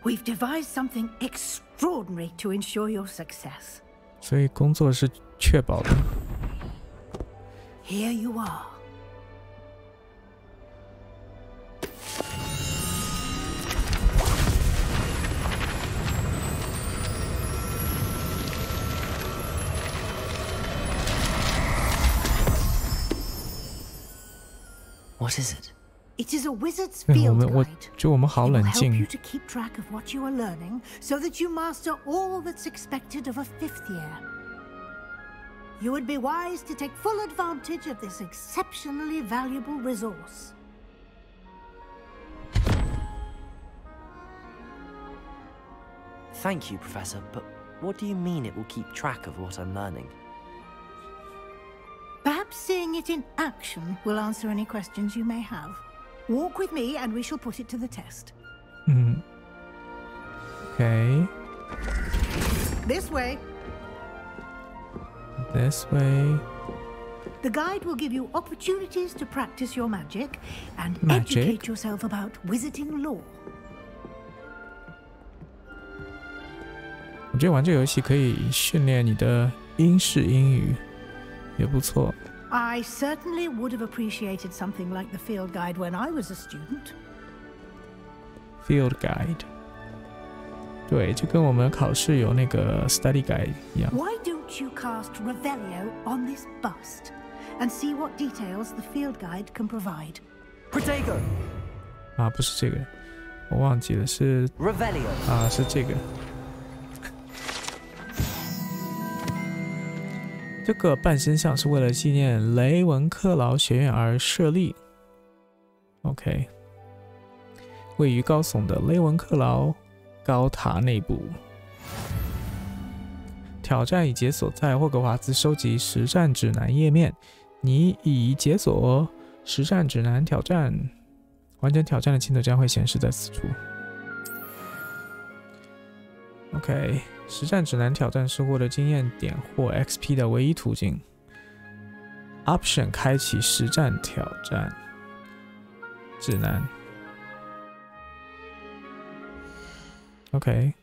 we've devised something extraordinary to ensure your success. 所以工作是确保的。Here you are. What is it? It is a wizard's field guide. It will help you to keep track of what you are learning so that you master all that's expected of a 5th year. You would be wise to take full advantage of this exceptionally valuable resource. Thank you, Professor, but what do you mean it will keep track of what I'm learning? Perhaps seeing it in action will answer any questions you may have. Walk with me and we shall put it to the test. Okay. This way. This way. The guide will give you opportunities to practice your magic and educate yourself about wizarding lore. 我觉得玩这个游戏可以训练你的英式英语，也不错。I certainly would have appreciated something like the field guide when I was a student. Field guide. 对，就跟我们考试有那个 study guide 一样。Why don't you cast Revelio on this bust and see what details the field guide can provide? Protego. 啊，不是这个，我忘记了，是 Revelio。啊，是这个。这个半身像是为了纪念雷文克劳学院而设立。OK， 位于高耸的雷文克劳高塔内部。挑战已解锁在霍格华兹收集实战指南页面，你已解锁实战指南挑战，完成挑战的进度将会显示在此处。OK。实战指南挑战是获得经验点或 XP 的唯一途径。Option 开启实战挑战指南。OK，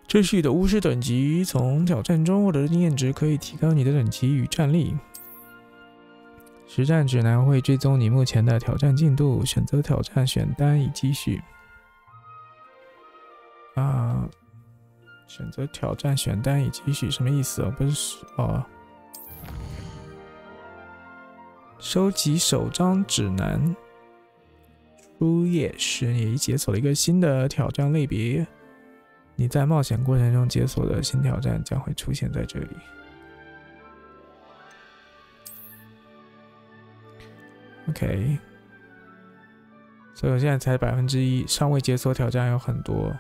这是你的巫师等级，从挑战中获得的经验值可以提高你的等级与战力。实战指南会追踪你目前的挑战进度，选择挑战选单以继续。选择挑战选单以继续什么意思啊？不是哦。收集首张指南书页时，你解锁了一个新的挑战类别。你在冒险过程中解锁的新挑战将会出现在这里。OK， 所以我现在才1%，尚未解锁挑战有很多。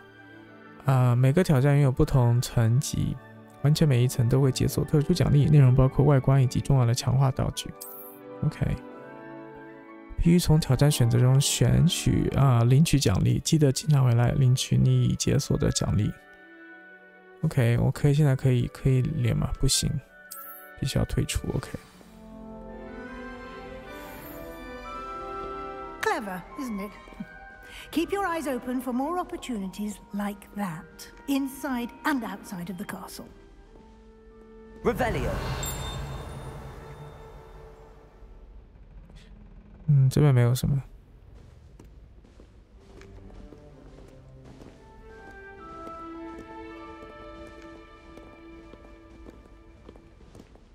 每个挑战拥有不同层级，完成每一层都会解锁特殊奖励，内容包括外观以及重要的强化道具。OK， 必须从挑战选择中领取奖励，记得经常回来领取你已解锁的奖励。OK， 我现在可以连吗？不行，必须要退出。OK。Clever, isn't it? Keep your eyes open for more opportunities like that, inside and outside of the castle. Revelio. 这边没有什么。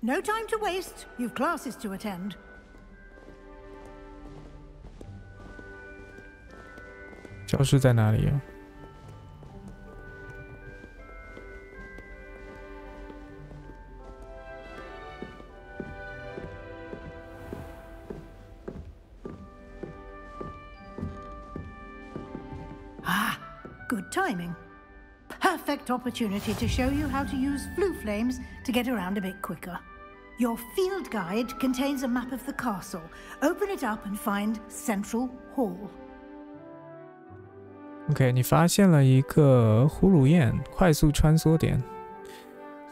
No time to waste. You've classes to attend. 教室在哪里啊？ good timing. Perfect opportunity to show you how to use flue flames to get around a bit quicker. Your field guide contains a map of the castle. Open it up and find Central Hall. OK， 你发现了一个呼噜焰快速穿梭点，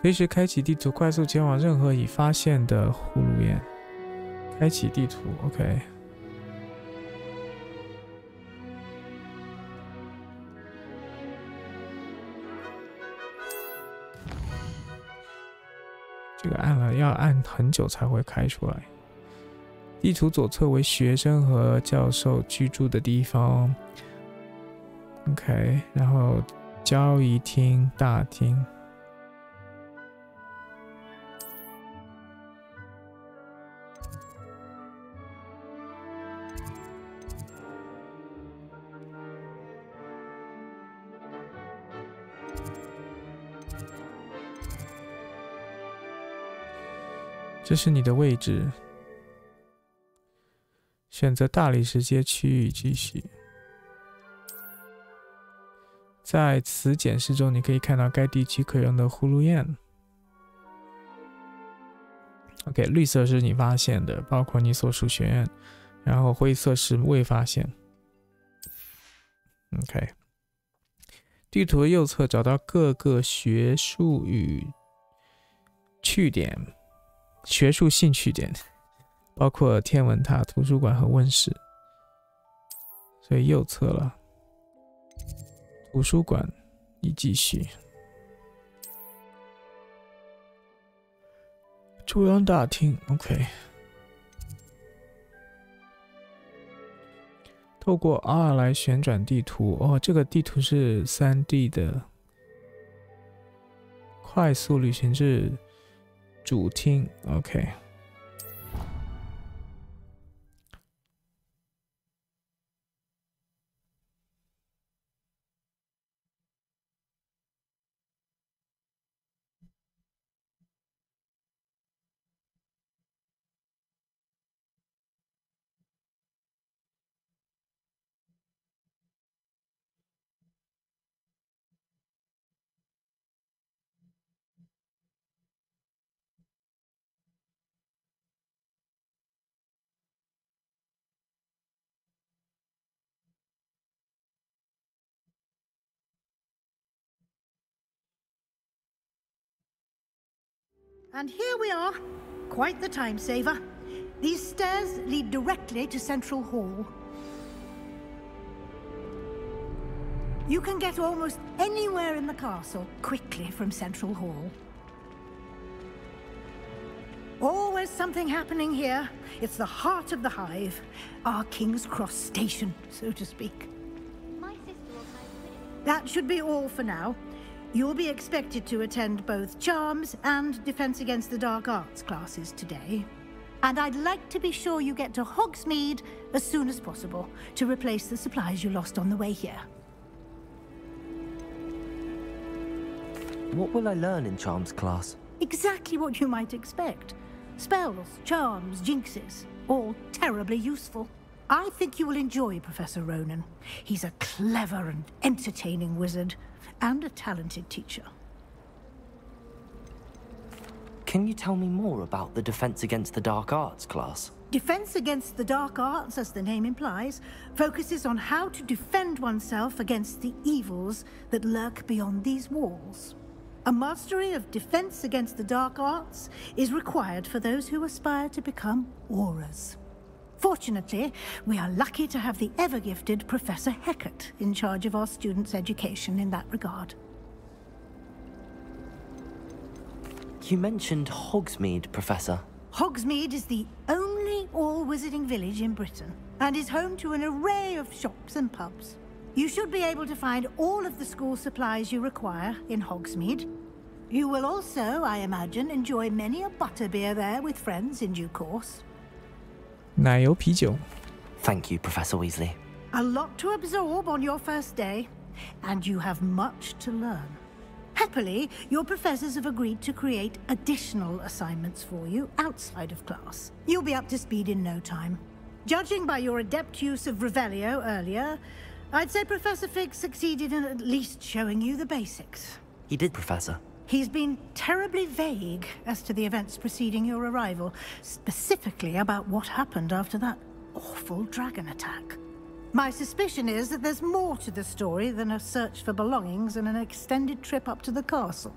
随时开启地图，快速前往任何已发现的呼噜焰。开启地图 ，OK。这个要按很久才会开出来。地图左侧为学生和教授居住的地方。OK， 然后交易厅、大厅。这是你的位置，选择大理石街区域继续。在此检视中，你可以看到该地区可用的呼噜焰。OK， 绿色是你发现的，包括你所属学院，然后灰色是未发现。OK， 地图的右侧找到各个学术与据点。学术兴趣点包括天文塔、图书馆和温室，所以右侧了。图书馆已继续。中央大厅 ，OK。透过 R 来旋转地图，哦，这个地图是3D 的。快速旅行至主厅 ，OK。And here we are. Quite the time saver. These stairs lead directly to Central Hall. You can get almost anywhere in the castle quickly from Central Hall. Always something happening here. It's the heart of the hive. Our King's Cross station, so to speak. That should be all for now. You'll be expected to attend both Charms and Defense Against the Dark Arts classes today. And I'd like to be sure you get to Hogsmeade as soon as possible to replace the supplies you lost on the way here. What will I learn in Charms class? Exactly what you might expect. Spells, charms, jinxes, all terribly useful. I think you will enjoy Professor Ronan. He's a clever and entertaining wizard. And a talented teacher. Can you tell me more about the Defense Against the Dark Arts class? Defense Against the Dark Arts, as the name implies, focuses on how to defend oneself against the evils that lurk beyond these walls. A mastery of Defense Against the Dark Arts is required for those who aspire to become auras. Fortunately, we are lucky to have the ever-gifted Professor Heckert in charge of our students' education in that regard. You mentioned Hogsmeade, Professor. Hogsmeade is the only all-wizarding village in Britain, and is home to an array of shops and pubs. You should be able to find all of the school supplies you require in Hogsmeade. You will also, I imagine, enjoy many a butterbeer there with friends in due course. 奶油啤酒. Thank you, Professor Weasley. A lot to absorb on your first day, and you have much to learn. Happily, your professors have agreed to create additional assignments for you outside of class. You'll be up to speed in no time. Judging by your adept use of Revelio earlier, I'd say Professor Fig succeeded in at least showing you the basics. He did, Professor. He's been terribly vague as to the events preceding your arrival, specifically about what happened after that awful dragon attack. My suspicion is that there's more to the story than a search for belongings and an extended trip up to the castle.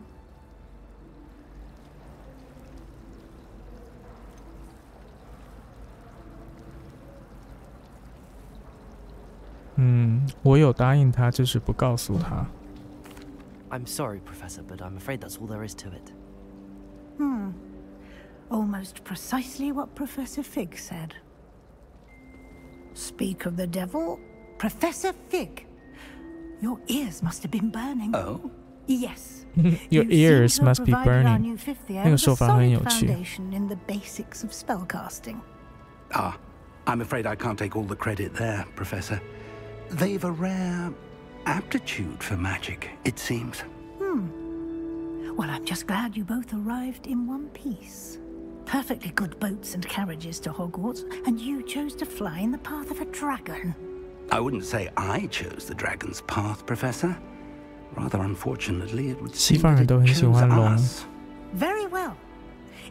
Hmm, 我有答应他，就是不告诉他。I'm sorry, Professor, but I'm afraid that's all there is to it. Almost precisely what Professor Fig said. Speak of the devil, Professor Fig. Your ears must have been burning. Oh? Yes. Your ears must be burning. 那个说法很有趣。 foundation in the basics of spellcasting. Ah, I'm afraid I can't take all the credit there, Professor. They've a rare aptitude for magic, it seems. Well, I'm just glad you both arrived in one piece. Perfectly good boats and carriages to Hogwarts, and you chose to fly in the path of a dragon. I wouldn't say I chose the dragon's path, Professor. Rather unfortunately, it would seem that it chose us. Very well.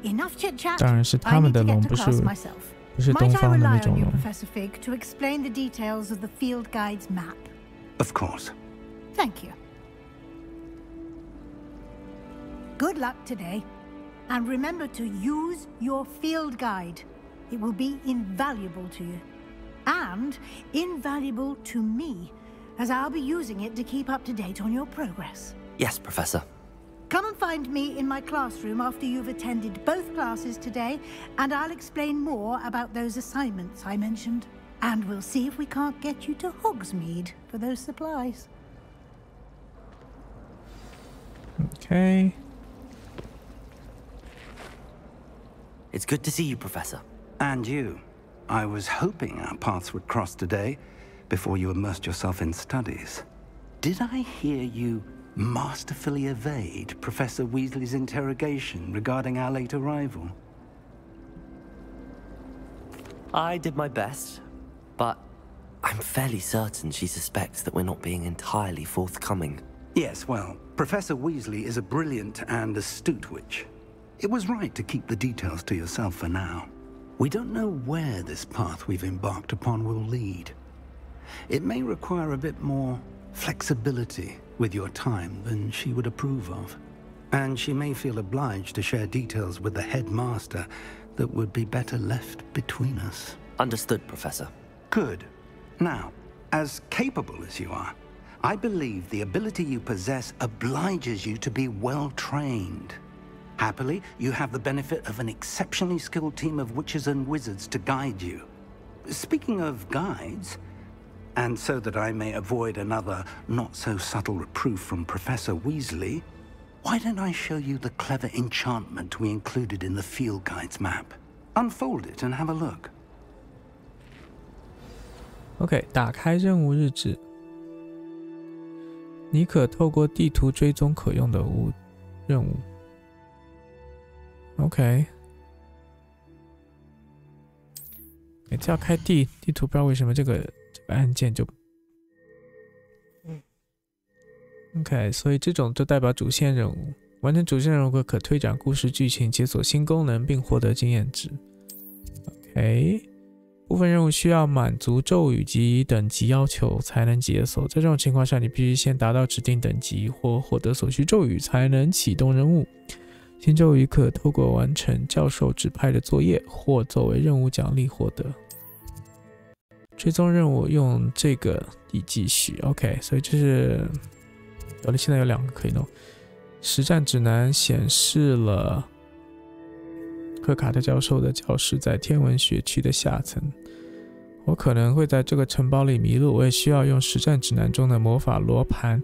Enough chit-chat. 当然是他们的龙，不是东方的那种龙。 Professor Fig, to explain the details of the field guide's map. Of course. Thank you. Good luck today, and remember to use your field guide. It will be invaluable to you, and invaluable to me, as I'll be using it to keep up to date on your progress. Yes, Professor. Come and find me in my classroom after you've attended both classes today, and I'll explain more about those assignments I mentioned. And we'll see if we can't get you to Hogsmeade for those supplies. Okay. It's good to see you, Professor. And you. I was hoping our paths would cross today, before you immersed yourself in studies. Did I hear you masterfully evade Professor Weasley's interrogation regarding our late arrival? I did my best, but I'm fairly certain she suspects that we're not being entirely forthcoming. Yes, well, Professor Weasley is a brilliant and astute witch. It was right to keep the details to yourself for now. We don't know where this path we've embarked upon will lead. It may require a bit more flexibility with your time than she would approve of. And she may feel obliged to share details with the headmaster that would be better left between us. Understood, Professor. Good. Now, as capable as you are, I believe the ability you possess obliges you to be well trained. Happily, you have the benefit of an exceptionally skilled team of witches and wizards to guide you. Speaking of guides, and so that I may avoid another not-so-subtle reproof from Professor Weasley, why don't I show you the clever enchantment we included in the field guide's map? Unfold it and have a look. OK， 打开任务日志。你可透过地图追踪可用的任务。OK， 每次要开地图，不知道为什么这个按键就，OK， 所以这种就代表主线任务。完成主线任务可推展故事剧情，解锁新功能，并获得经验值。OK， 部分任务需要满足咒语及等级要求才能解锁，在这种情况下，你必须先达到指定等级或获得所需咒语才能启动任务。新咒语可透过完成教授指派的作业或作为任务奖励获得。追踪任务用这个继续 ，OK， 所以这是现在有2个可以弄。实战指南显示了赫卡特教授的教室在天文学区的下层。我可能会在这个城堡里迷路，我也需要用实战指南中的魔法罗盘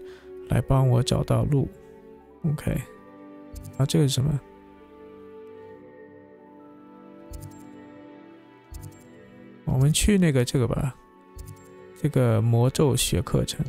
来帮我找到路。OK。啊，这个是什么？我们去这个吧，这个魔咒学课程。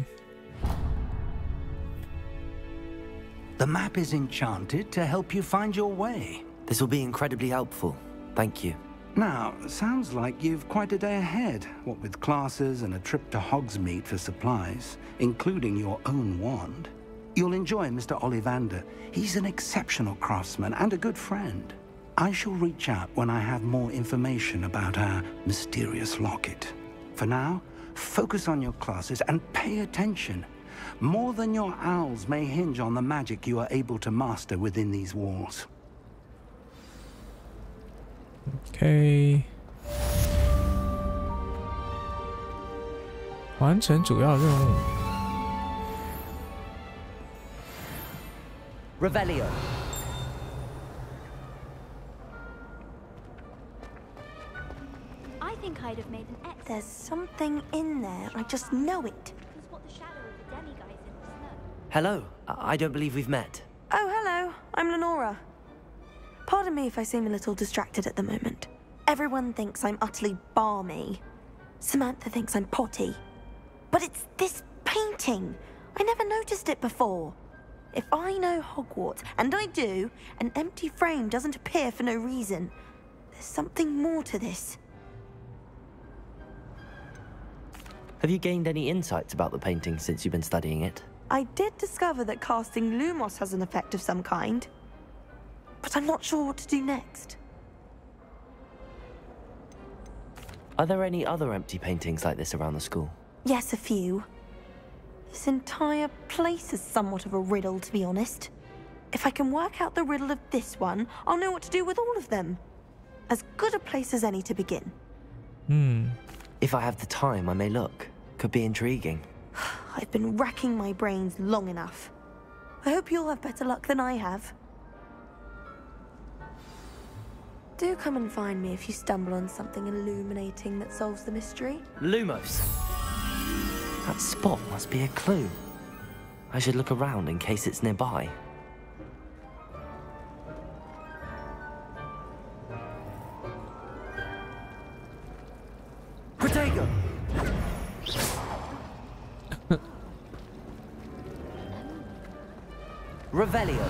The map is enchanted to help you find your way. This will be incredibly helpful. Thank you. Now, sounds like you've quite a day ahead, what with classes and a trip to Hogsmeade for supplies, including your own wand. You'll enjoy Mr. Ollivander. He's an exceptional craftsman and a good friend. I shall reach out when I have more information about our mysterious locket. For now, focus on your classes and pay attention. More than your owls may hinge on the magic you are able to master within these walls. OK， 完成主要任务。Revelio. I think I'd have made an X. There's something in there. I just know it. Hello. I don't believe we've met. Oh, hello. I'm Lenora. Pardon me if I seem a little distracted at the moment. Everyone thinks I'm utterly balmy. Samantha thinks I'm potty. But it's this painting. I never noticed it before. If I know Hogwarts, and I do, an empty frame doesn't appear for no reason. There's something more to this. Have you gained any insights about the painting since you've been studying it? I did discover that casting Lumos has an effect of some kind. But I'm not sure what to do next. Are there any other empty paintings like this around the school? Yes, a few. This entire place is somewhat of a riddle, to be honest. If I can work out the riddle of this one, I'll know what to do with all of them. As good a place as any to begin. If I have the time, I may look. Could be intriguing. I've been racking my brains long enough. I hope you'll have better luck than I have. Do come and find me if you stumble on something illuminating that solves the mystery. Lumos. That spot must be a clue. I should look around in case it's nearby. Protego! Revelio.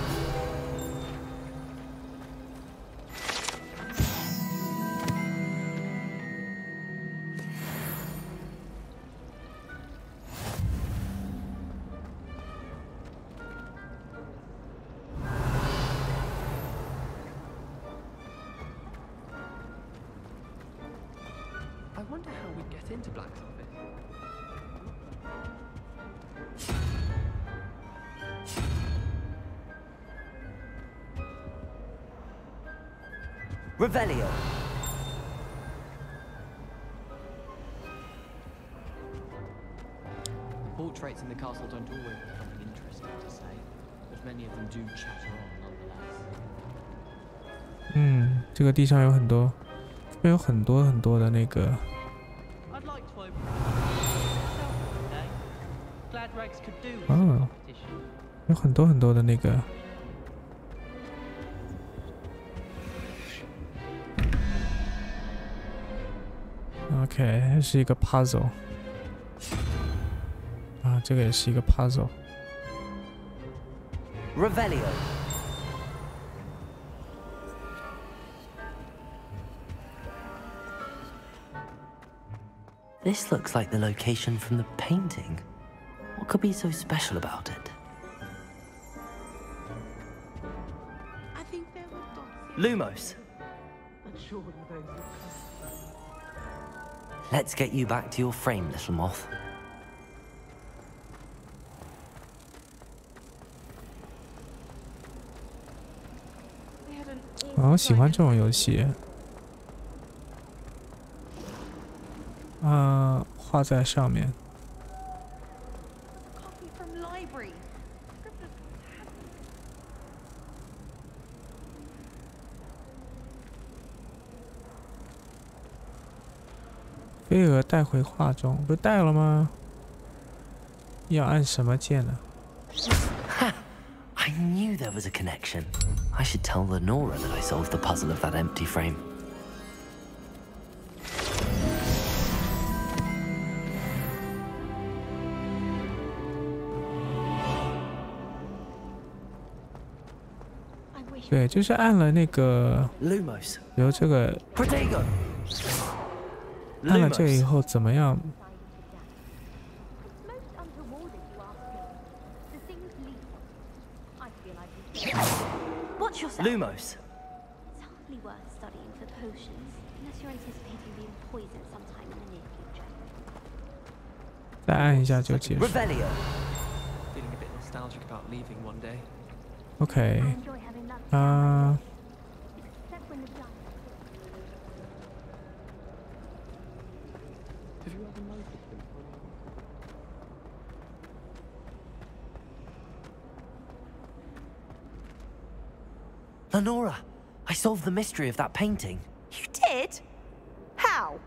I wonder how we get into Black's office. Revelio. Portraits in the castle don't always have something interesting to say, but many of them do chatter on nonetheless. 这个地上有很多，这边有很多很多的那个。有很多很多的那个。OK， 这是一个 puzzle。啊，这个也是一个 puzzle。Revelio. This looks like the location from the painting. What could be so special about it? I think there were dots. Lumos. Let's get you back to your frame, little moth. 我喜欢这种游戏。画在上面。飞蛾带回画中，不是带了吗？要按什么键呢？ I knew there was a connection. I should tell Lenora that I solved the puzzle of that empty frame. I wish 对，就是按了那个，比如这个，按了这个以后怎么样？ Lumos. It's hardly worth studying for potions unless you're anticipating being poisoned sometime in the near future. 再按一下就结束。Revelio. Feeling a bit nostalgic about leaving one day. OK， Lenora, I solved the mystery of that painting. You did? How?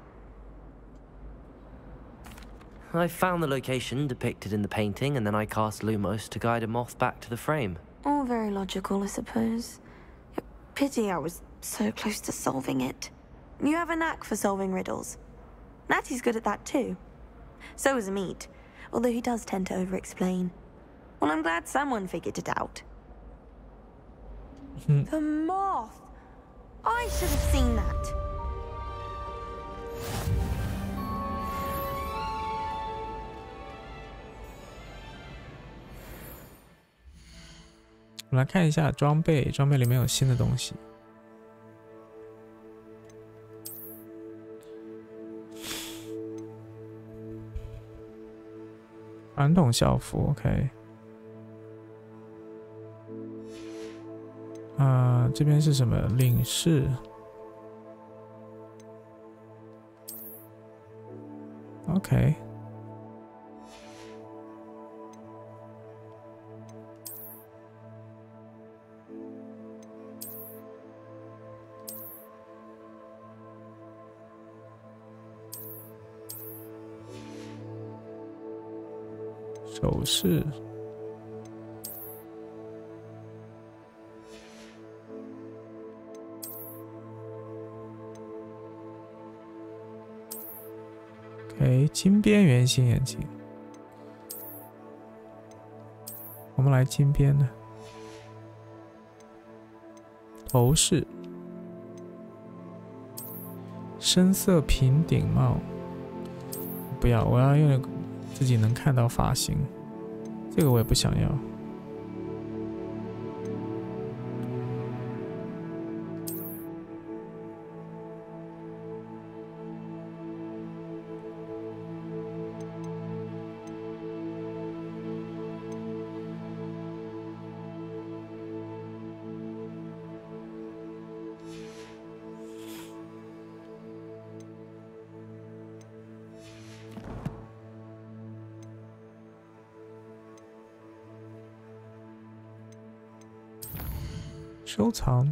I found the location depicted in the painting, and then I cast Lumos to guide a moth back to the frame. All very logical, I suppose. Pity I was so close to solving it. You have a knack for solving riddles. Natty's good at that too. So is Amit, although he does tend to over-explain. Well, I'm glad someone figured it out. The moth! I should have seen that. 我们来看一下装备，装备里面有新的东西。传统校服 ，OK。这边是什么？领事。OK。 首饰。 OK， 金边圆形眼镜，我们来金边的头饰，深色平顶帽，不要，我要用自己能看到发型，这个我也不想要。 收藏。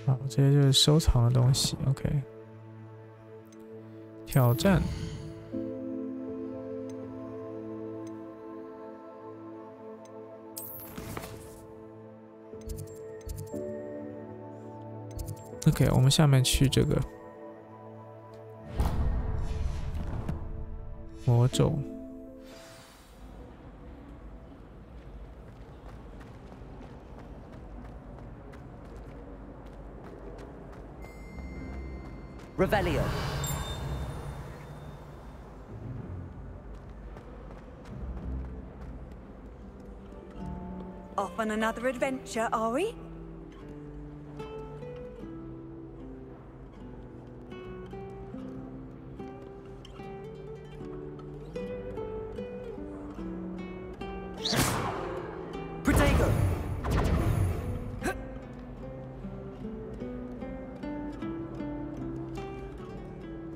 好，这些就是收藏的东西。OK， 挑战。 OK， 我们下面去这个魔咒。Revelio. Off on another adventure, are we? Protego.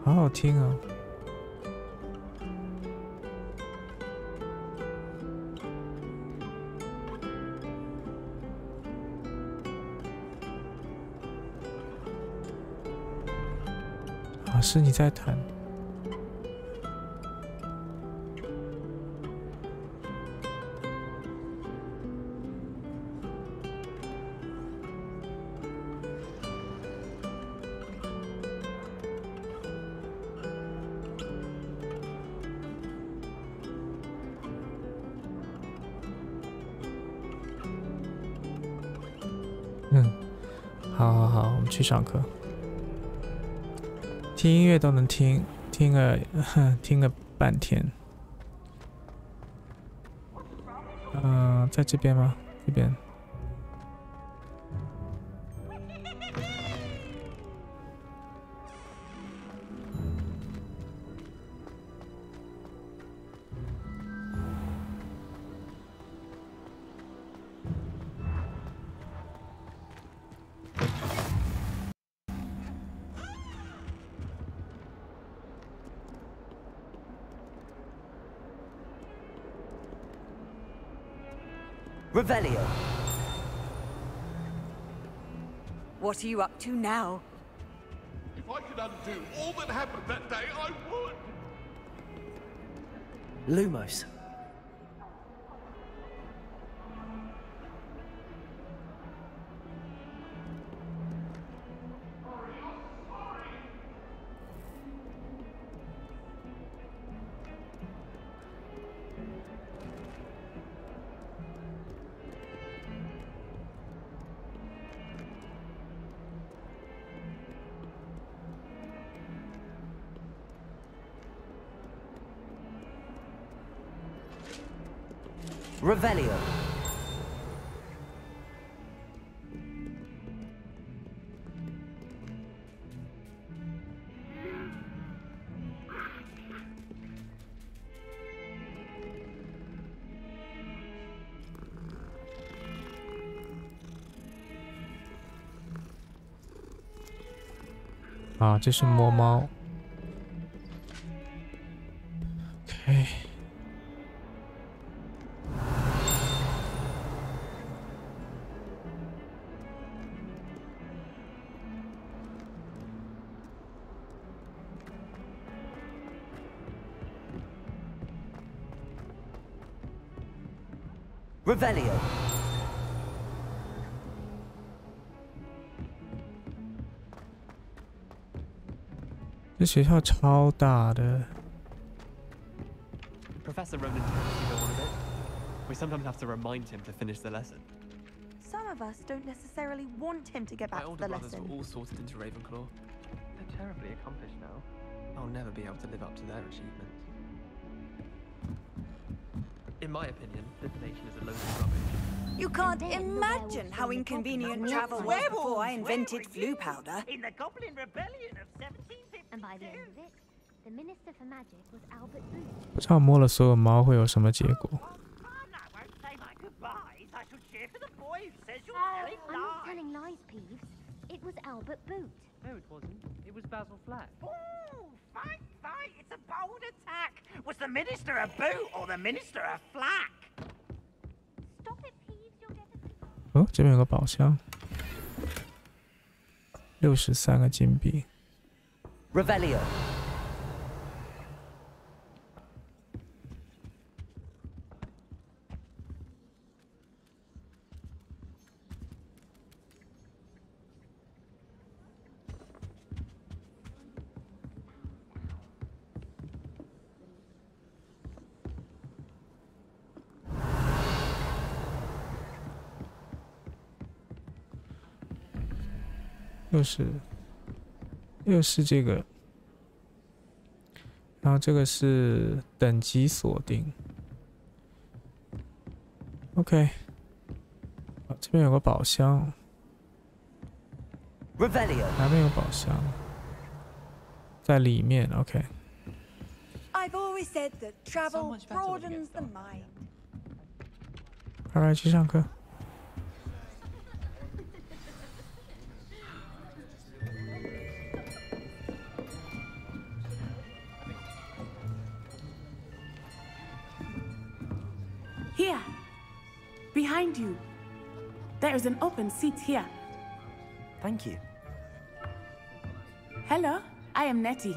好好听啊！啊，是你在弹。好，我们去上课。听音乐都能听个半天。在这边吗？这边。Revelio. What are you up to now? If I could undo all that happened that day, I would. Lumos. Revelio. Ah, 这是摸猫。OK。Revelio. 这学校超大的。Professor Ronan tends to go on a bit. We sometimes have to remind him to finish the lesson. Some of us don't necessarily want him to get back My to older the brothers lesson. were all sorted into Ravenclaw. They're terribly accomplished now. I'll never be able to live up to their achievements. In my opinion, divination is a load of rubbish. You can't imagine how inconvenient travel was before I invented flu powder. In the Goblin Rebellion of 1752. And by the end of it, the Minister for Magic was Albert Booth. 不知道摸了所有猫会有什么结果。I won't say my goodbyes. I shall cheer for the boy who says you're telling I'm not lies. telling lies, Peeves. It was Albert Booth. No, it wasn't. It was Basil Flack. Ooh, fight. It's a bold attack. Was the Minister a boot or the Minister a flack? Stop it, Peeves. You'll get it. 哦，这边有个宝箱，63个金币。Revelio.又是这个，然后这个是等级锁定。OK， 这边有个宝箱。Revelio. 哪边有宝箱？在里面。OK。 I've always said that travel broadens the mind. 快去上课。Here, behind you. There is an open seat here. Thank you. Hello, I am Nettie.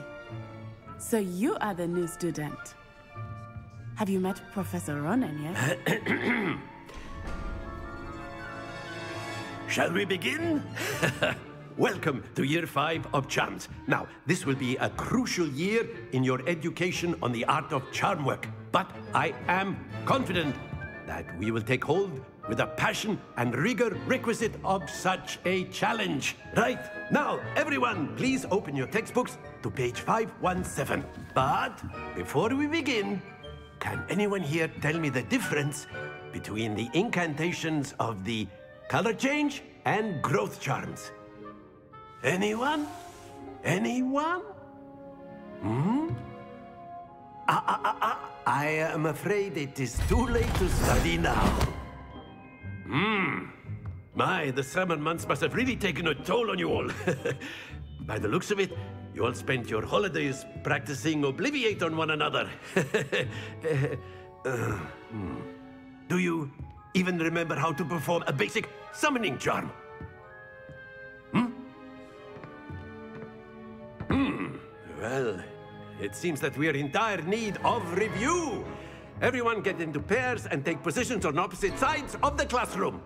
So you are the new student. Have you met Professor Ronan yet? Shall we begin? Welcome to Year 5 of Charms. Now, this will be a crucial year in your education on the art of charm work. But I am confident that we will take hold with the passion and rigor requisite of such a challenge. Right, now, everyone, please open your textbooks to page 517. But before we begin, can anyone here tell me the difference between the incantations of the color change and growth charms? Anyone? Anyone? I am afraid it is too late to study now. My, the summer months must have really taken a toll on you all. By the looks of it, you all spent your holidays practicing Obliviate on one another. Do you even remember how to perform a basic summoning charm? Well, it seems that we are in dire need of review. Everyone get into pairs and take positions on opposite sides of the classroom.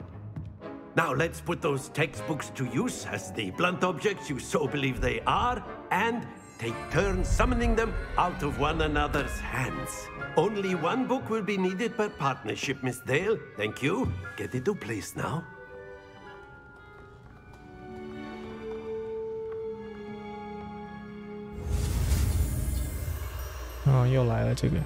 Now let's put those textbooks to use as the blunt objects you so believe they are, and take turns summoning them out of one another's hands. Only one book will be needed per partnership, Miss Dale. Thank you. Get into place now. 又来了这个。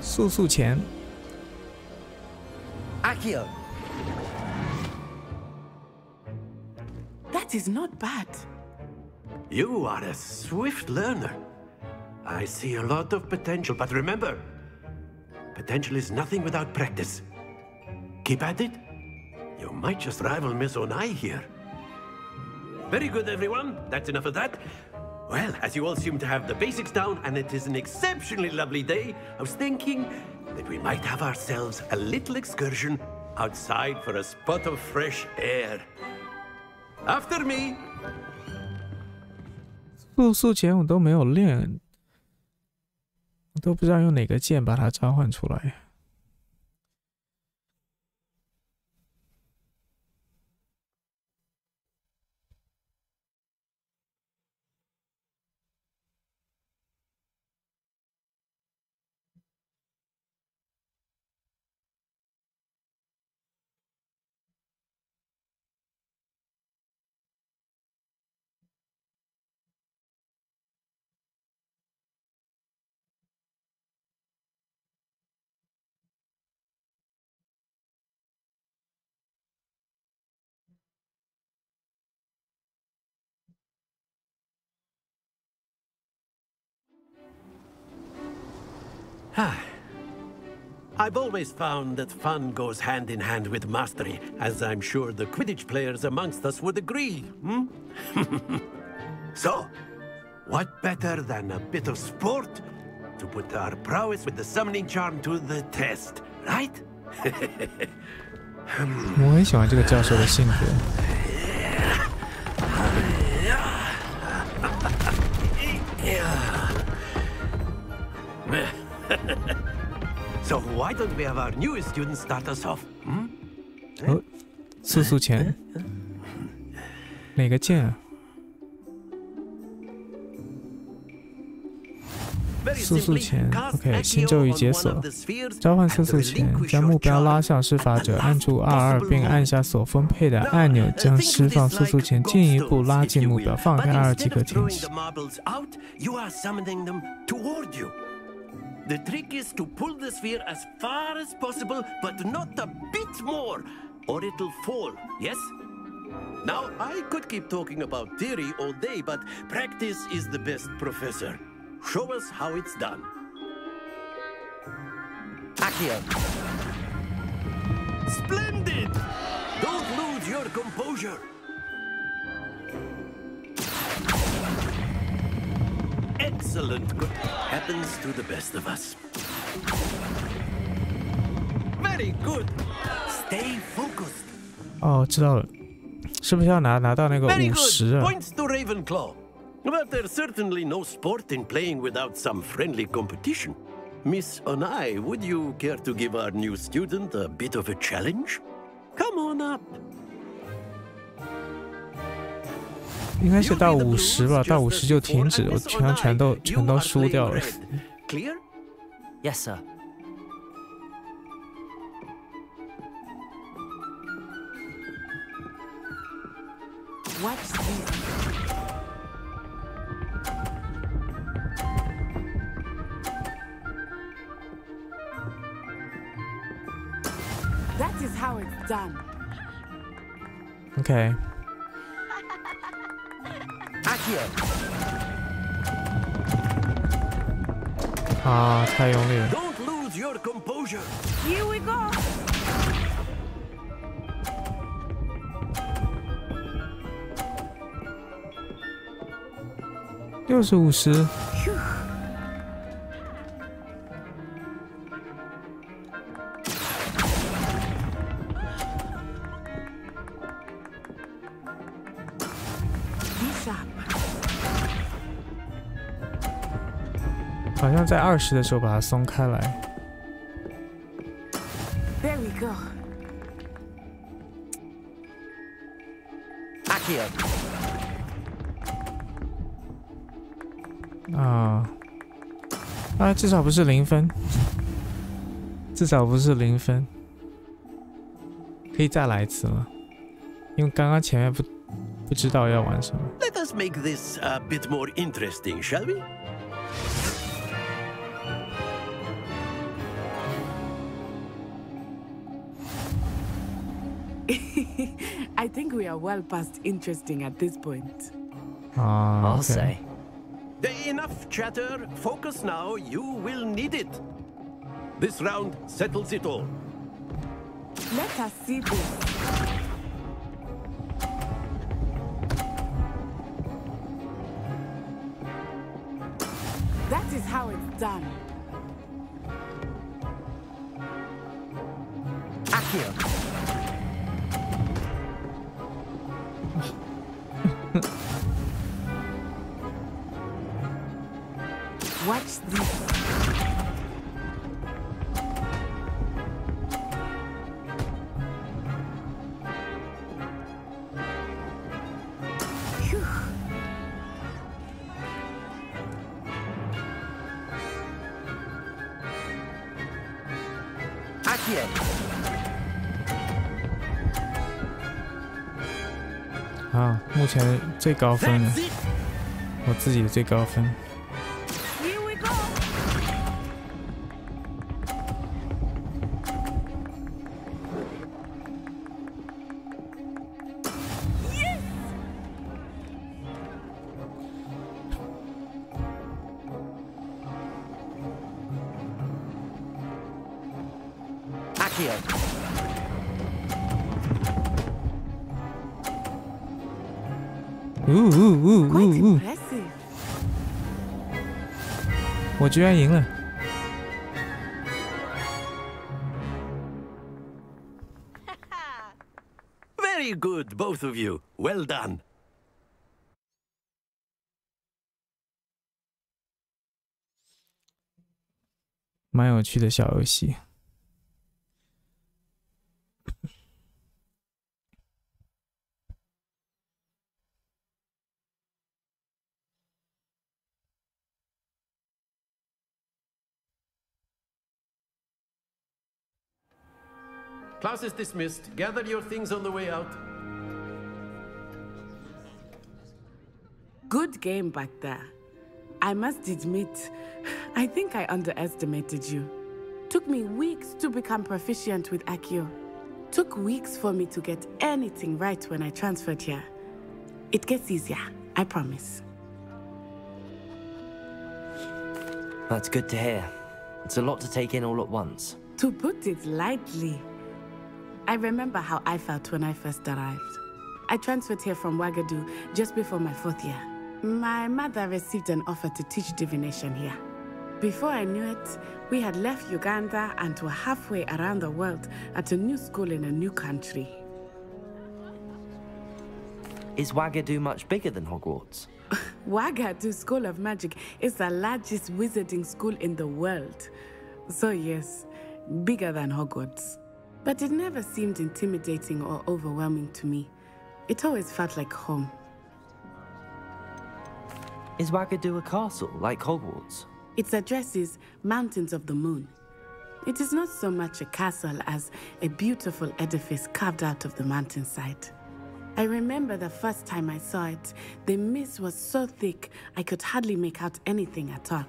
速前。Accio. That is not bad. You are a swift learner. I see a lot of potential, but remember, potential is nothing without practice. Keep at it. You might just rival Miss Onai here. Very good, everyone. That's enough of that. Well, as you all seem to have the basics down, and it is an exceptionally lovely day, I was thinking that we might have ourselves a little excursion outside for a spot of fresh air. After me. 速前我都没有练，我都不知道用哪个键把它召唤出来。I've always found that fun goes hand in hand with mastery, as I'm sure the Quidditch players amongst us would agree. So, what better than a bit of sport to put our prowess with the summoning charm to the test, right? 我很喜欢这个教授的性格。So why don't we have our newest student start us off? 速前，哪个键啊？速前 ，OK， 新咒语解锁，召唤速前，将目标拉向施法者，按住R2并按下所分配的按钮，将释放速前进一步拉近目标，放开R2即可停止。The trick is to pull the sphere as far as possible, but not a bit more, or it'll fall, yes? Now, I could keep talking about theory all day, but practice is the best professor. Show us how it's done. Accio. Splendid! Don't lose your composure. Excellent. Happens to the best of us. Very good. Stay focused. 哦，知道了，是不是要拿到那个50啊 ？Points to Ravenclaw. But there's certainly no sport in playing without some friendly competition. Miss Onai, would you care to give our new student a bit of a challenge? Come on up. 应该是到50吧，到50就停止，我全都输掉了。Clear? Yes, sir. Watch this. That is how it's done. Okay. Accio. 啊，太用力了。 Don't lose your composure. Here we go. 又是50。好像在20的时候把它松开来。There we go. Accio. 至少不是0分，至少不是0分，可以再来一次吗？因为刚刚前面不知道要玩什么。 Let us make this a bit more interesting, shall we? I think we are well past interesting at this point. I'll say. Enough chatter. Focus now. You will need it. This round settles it all. Let us see this. That is how it's done. Accio. Watch this. Phew. 啊，目前最高分了，我自己的最高分。 我居然赢了！ Very good, both of you. Well done. 蛮有趣的小游戏。 Class is dismissed. Gather your things on the way out. Good game back there. I must admit, I think I underestimated you. Took me weeks to become proficient with Accio. Took weeks for me to get anything right when I transferred here. It gets easier, I promise. That's good to hear. It's a lot to take in all at once. To put it lightly, I remember how I felt when I first arrived. I transferred here from Ouagadougou just before my 4th year. My mother received an offer to teach divination here. Before I knew it, we had left Uganda and were halfway around the world at a new school in a new country. Is Ouagadougou much bigger than Hogwarts? Ouagadougou School of Magic is the largest wizarding school in the world. So yes, bigger than Hogwarts. But it never seemed intimidating or overwhelming to me. It always felt like home. Is Wagadu a castle, like Hogwarts? Its address is Mountains of the Moon. It is not so much a castle as a beautiful edifice carved out of the mountainside. I remember the first time I saw it, the mist was so thick I could hardly make out anything at all.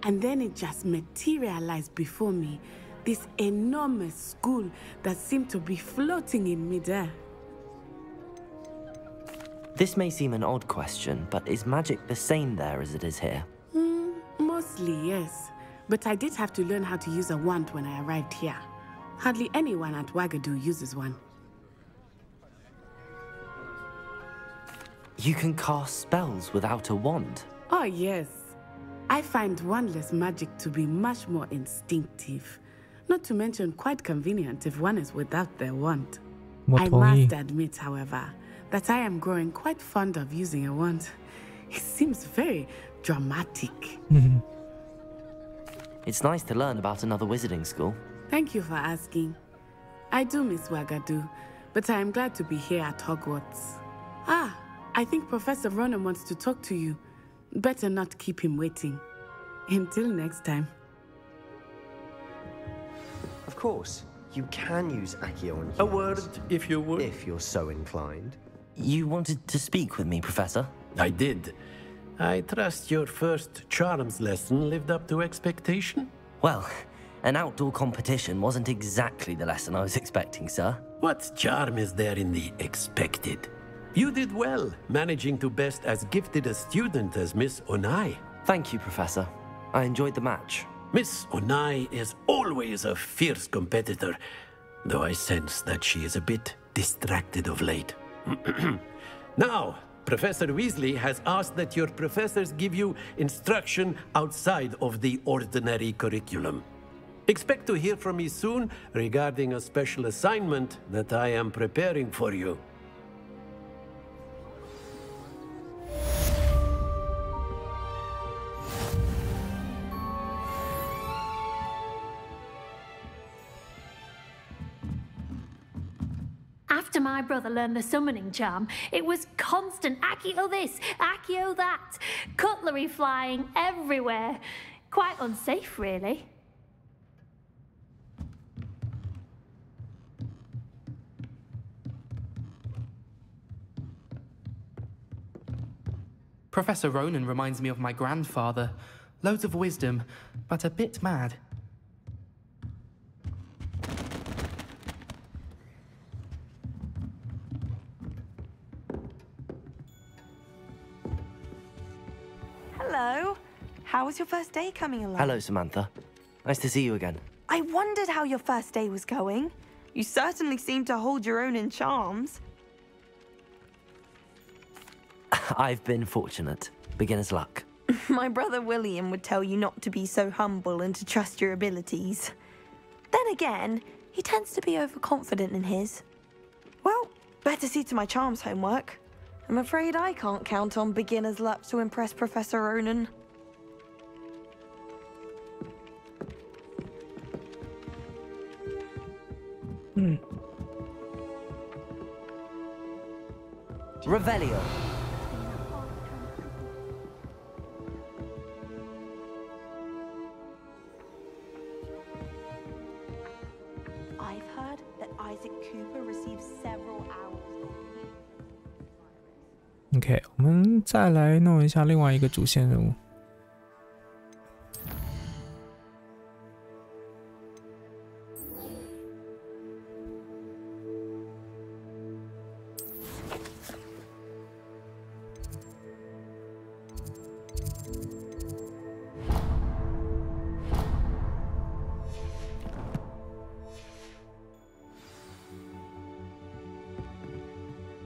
And then it just materialized before me, this enormous school that seemed to be floating in midair. This may seem an odd question, but is magic the same there as it is here? Mostly, yes. But I did have to learn how to use a wand when I arrived here. Hardly anyone at Wagadu uses one. You can cast spells without a wand? Oh, yes. I find wandless magic to be much more instinctive. Not to mention quite convenient if one is without their wand. I must admit, however, that I am growing quite fond of using a wand. It seems very dramatic. It's nice to learn about another wizarding school. Thank you for asking. I do miss Wagadu, but I am glad to be here at Hogwarts. Ah, I think Professor Ronan wants to talk to you. Better not keep him waiting. Until next time. Of course, you can use Accio on humans. A word, if you would. If you're so inclined. You wanted to speak with me, Professor? I did. I trust your first charms lesson lived up to expectation? Well, an outdoor competition wasn't exactly the lesson I was expecting, sir. What charm is there in the expected? You did well, managing to best as gifted a student as Miss Onai. Thank you, Professor. I enjoyed the match. Miss Onai is always a fierce competitor, though I sense that she is a bit distracted of late. Now, Professor Weasley has asked that your professors give you instruction outside of the ordinary curriculum. Expect to hear from me soon regarding a special assignment that I am preparing for you. After my brother learned the summoning charm, it was constant Accio this, Accio that, cutlery flying everywhere. Quite unsafe, really. Professor Ronan reminds me of my grandfather. Loads of wisdom, but a bit mad. Hello. How was your first day coming along? Hello, Samantha. Nice to see you again. I wondered how your first day was going. You certainly seem to hold your own in charms. I've been fortunate. Beginner's luck. My brother William would tell you not to be so humble and to trust your abilities. Then again, he tends to be overconfident in his. Well, better see to my charms homework. I'm afraid I can't count on beginner's luck to impress Professor Ronan. Revelio. I've heard that Isaac Cooper received several hours. OK， 我们再来弄一下另外一个主线任务。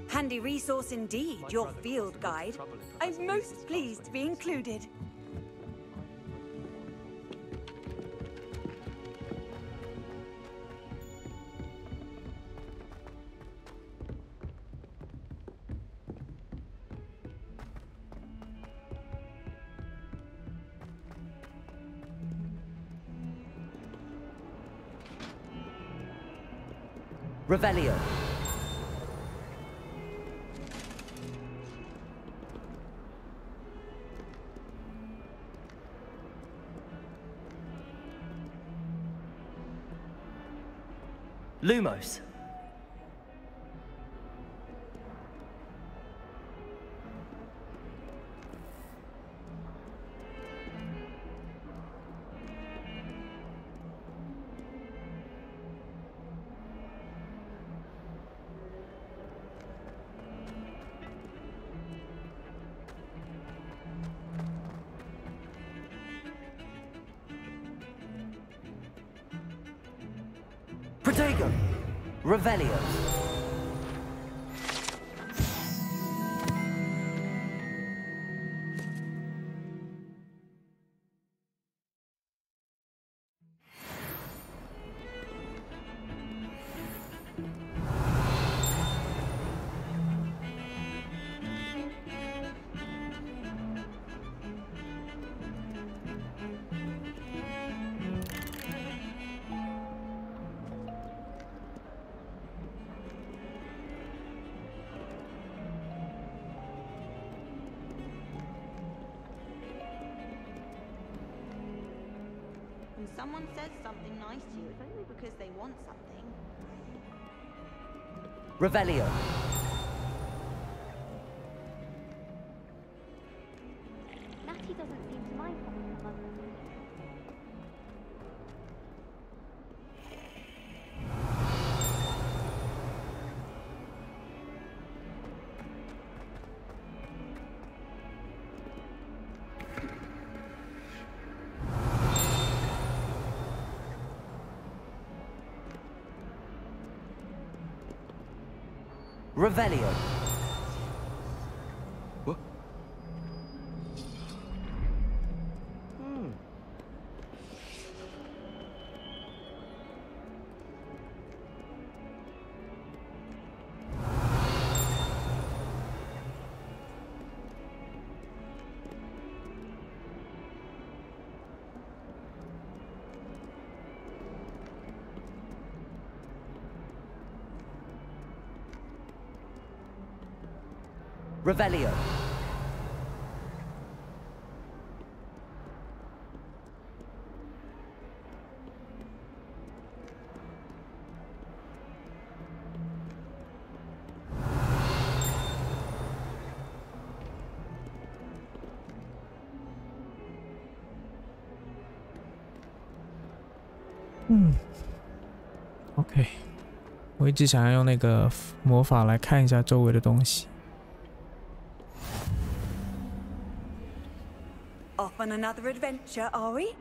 Handy resource indeed, your field guide. I'm most pleased to be included. Revelio. Lumos. Protego. Revelio. When someone says something nice to you, it's only because they want something. Revelio. Natty doesn't seem to mind having her mother. Revelio. What? Revelio. OK， 我一直想要用那个魔法来看一下周围的东西。Off on another adventure, are we?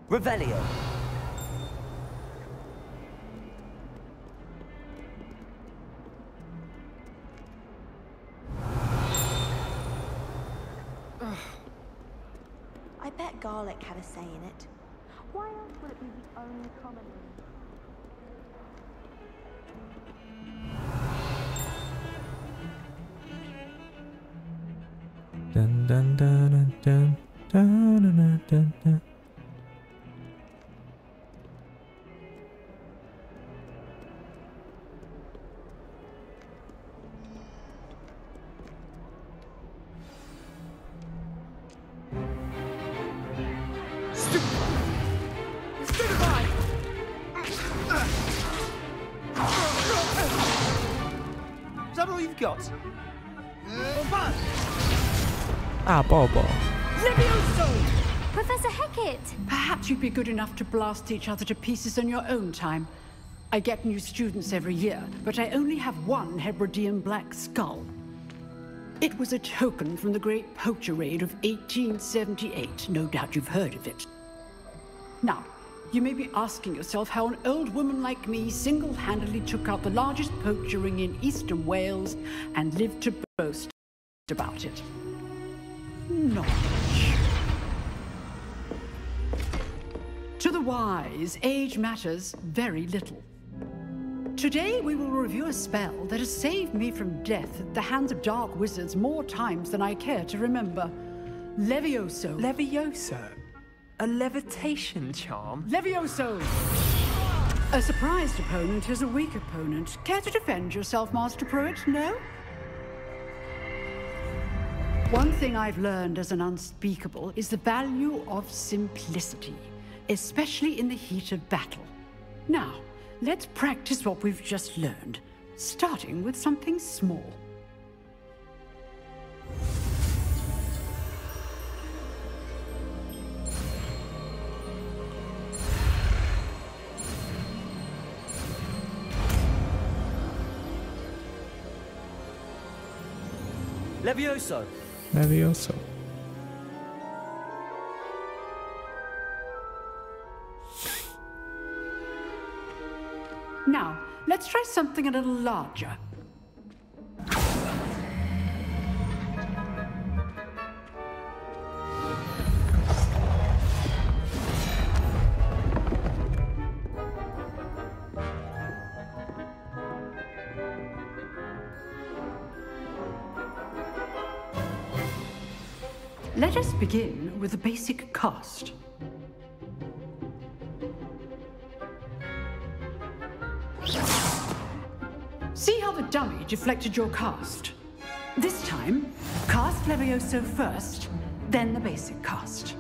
Revelio. I bet garlic had a say in it. Why else would it be the only common room? Dun dun dun dun dun dun dun dun. Is that all you've got? Ah, Bobo. Levioso! Professor Hecat! Perhaps you'd be good enough to blast each other to pieces in your own time. I get new students every year, but I only have one Hebridean black skull. It was a token from the Great Poacher Raid of 1878. No doubt you've heard of it. Now, you may be asking yourself how an old woman like me single-handedly took out the largest poacher ring in eastern Wales and lived to boast about it. Knowledge. To the wise, age matters very little. Today we will review a spell that has saved me from death at the hands of dark wizards more times than I care to remember. Levioso. Levioso? A levitation charm? Levioso! A surprised opponent is a weak opponent. Care to defend yourself, Master Pruitt? No? One thing I've learned as an unspeakable is the value of simplicity, especially in the heat of battle. Now, let's practice what we've just learned, starting with something small. Levioso. Levioso. Now, let's try something a little larger. Let us begin with the basic cast. See how the dummy deflected your cast? This time, cast Levioso first, then the basic cast.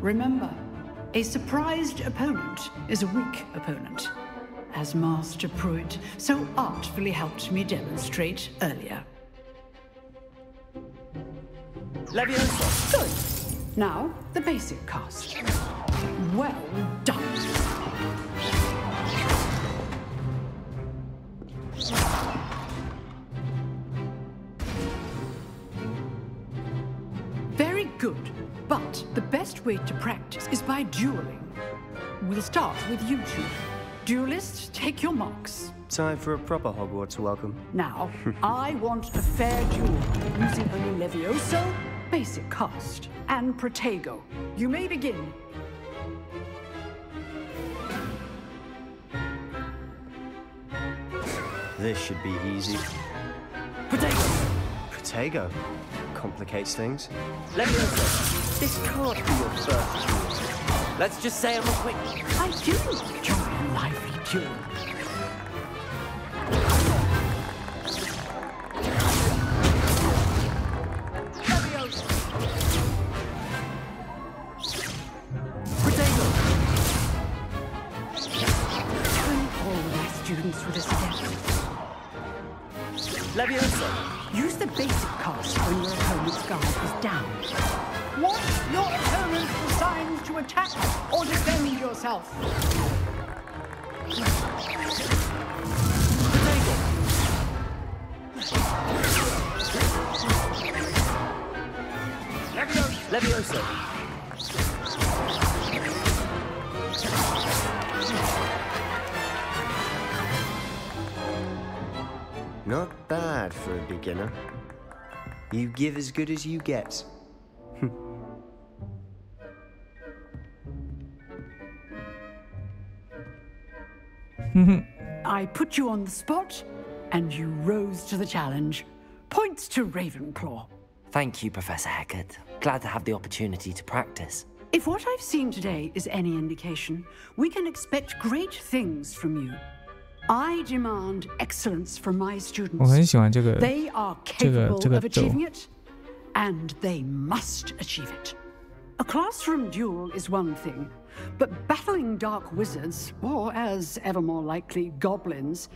Remember, a surprised opponent is a weak opponent, as Master Pruitt so artfully helped me demonstrate earlier. Levioso. Good. Now, the basic cast. Well done. Very good. But the best way to practice is by dueling. We'll start with you two. Duelists, take your marks. Time for a proper Hogwarts welcome. Now, I want a fair duel using only Levioso, basic cast, and Protego. You may begin. This should be easy. Protego. Protego? Complicates things. Levioso. This can't be your first duel. Let's just say I'm a quick. I do enjoy a lively duel. Students with a step. Levioso. Use the basic cast when your opponent's guard is down. Want your opponent's signs to attack or defend yourself. Levioso. Not bad for a beginner. You give as good as you get. I put you on the spot, and you rose to the challenge. Points to Ravenclaw. Thank you, Professor Hecat. Glad to have the opportunity to practice. If what I've seen today is any indication, we can expect great things from you. I demand excellence from my students. 我很喜欢这个 They are capable of achieving it, and they must achieve it. A classroom duel is one thing, but battling dark wizards, or as ever more likely, goblins,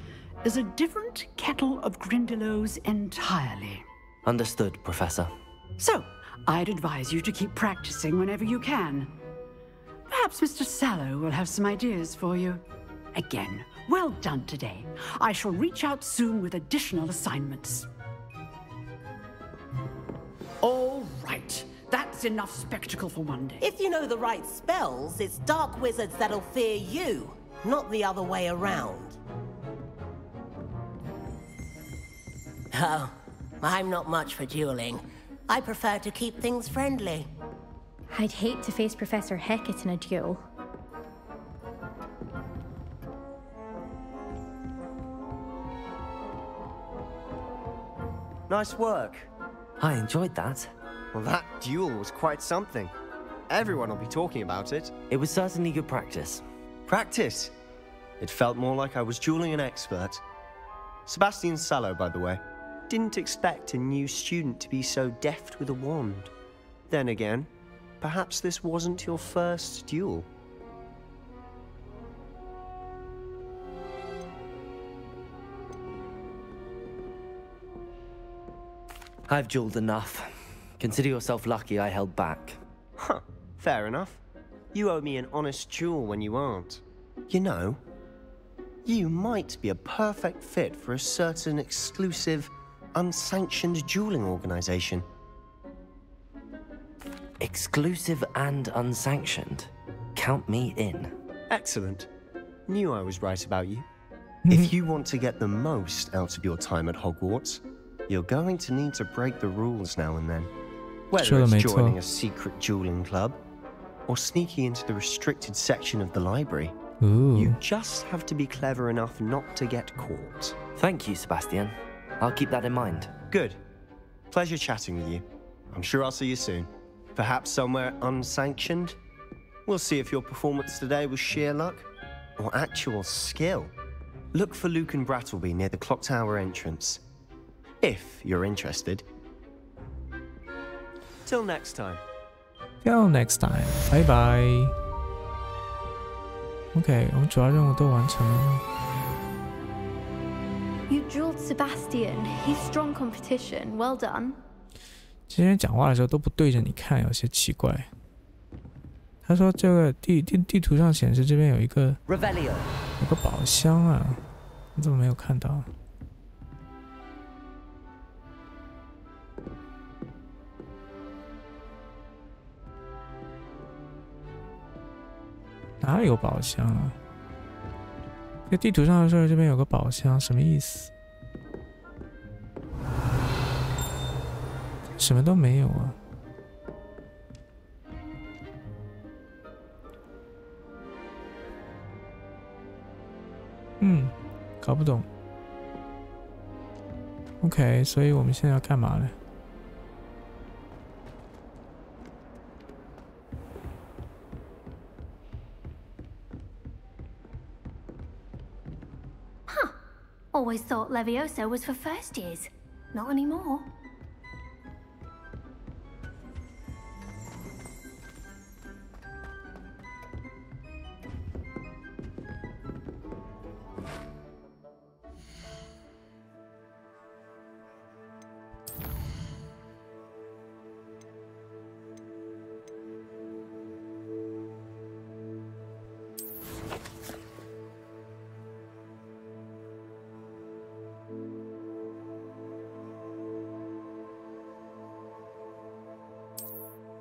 is a different kettle of Grindylows entirely. Understood, Professor. So, I'd advise you to keep practicing whenever you can. Perhaps Mr. Sallow will have some ideas for you. Again, well done today. I shall reach out soon with additional assignments. All right. That's enough spectacle for one day. If you know the right spells, it's dark wizards that'll fear you, not the other way around. Oh, I'm not much for dueling. I prefer to keep things friendly. I'd hate to face Professor Hecat in a duel. Nice work. I enjoyed that. Well, that duel was quite something. Everyone will be talking about it. It was certainly good practice. Practice? It felt more like I was dueling an expert. Sebastian Sallow, by the way. Didn't expect a new student to be so deft with a wand. Then again, perhaps this wasn't your first duel. I've jeweled enough. Consider yourself lucky I held back. Huh, fair enough. You owe me an honest jewel when you aren't. You know, you might be a perfect fit for a certain exclusive, unsanctioned dueling organization. Exclusive and unsanctioned? Count me in. Excellent. Knew I was right about you. If you want to get the most out of your time at Hogwarts, you're going to need to break the rules now and then. Whether it's joining a secret dueling club, or sneaking into the restricted section of the library. Ooh. You just have to be clever enough not to get caught. Thank you, Sebastian. I'll keep that in mind. Good. Pleasure chatting with you. I'm sure I'll see you soon. Perhaps somewhere unsanctioned? We'll see if your performance today was sheer luck or actual skill. Look for Luke and Brattleby near the clock tower entrance, if you're interested. Till next time. Till next time. Bye bye. OK， 我们主要任务都完成了。You drilled Sebastian. He's strong competition. Well done. 今天讲话的时候都不对着你看，有些奇怪。他说这个地图上显示这边有一个宝箱啊，你怎么没有看到？哪里有宝箱啊？这地图上说这边有个宝箱，什么意思？什么都没有啊。搞不懂。OK， 所以我们现在要干嘛呢？Always thought Leviosa was for first years. Not anymore.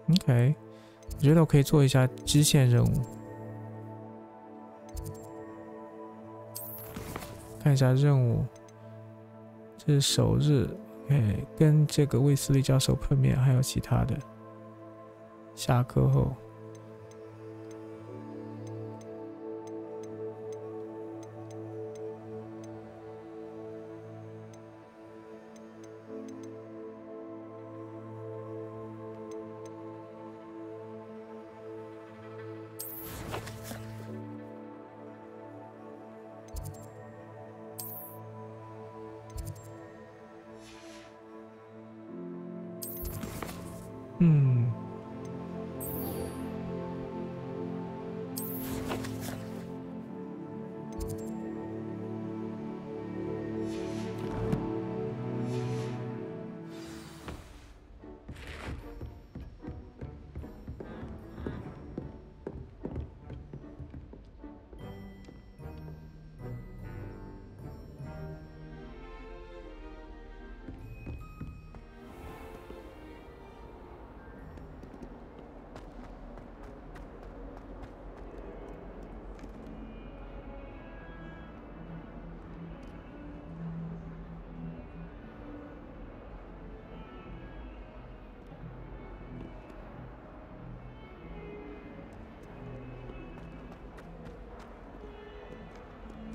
OK， 我觉得我可以做一下支线任务，看一下任务。这是首日，跟这个卫斯理教授碰面，还有其他的。下课后。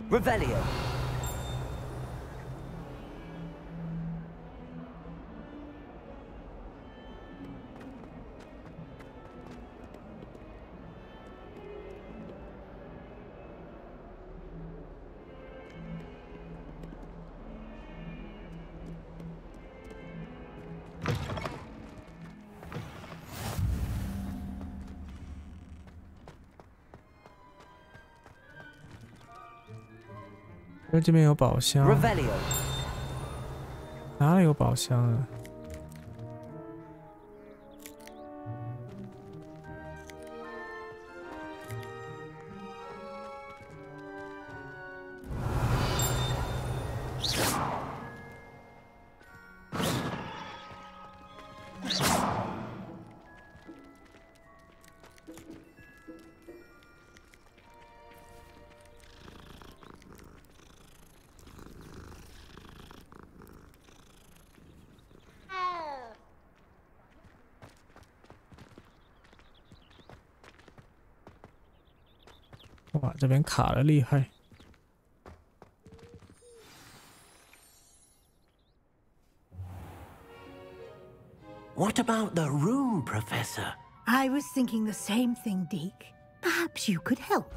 Revelio.这边有宝箱。哪里有宝箱啊？哇，这边卡了厉害。What about the room, Professor? I was thinking the same thing, Deke. Perhaps you could help.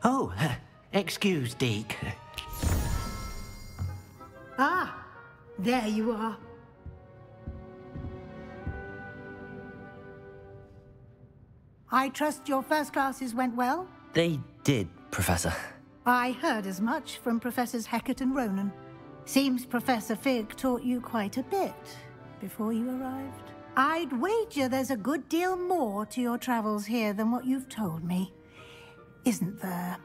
Oh, excuse, Deke. Ah, there you are. I trust your first classes went well? They did, Professor. I heard as much from Professors Hecat and Ronan. Seems Professor Fig taught you quite a bit before you arrived. I'd wager there's a good deal more to your travels here than what you've told me, isn't there?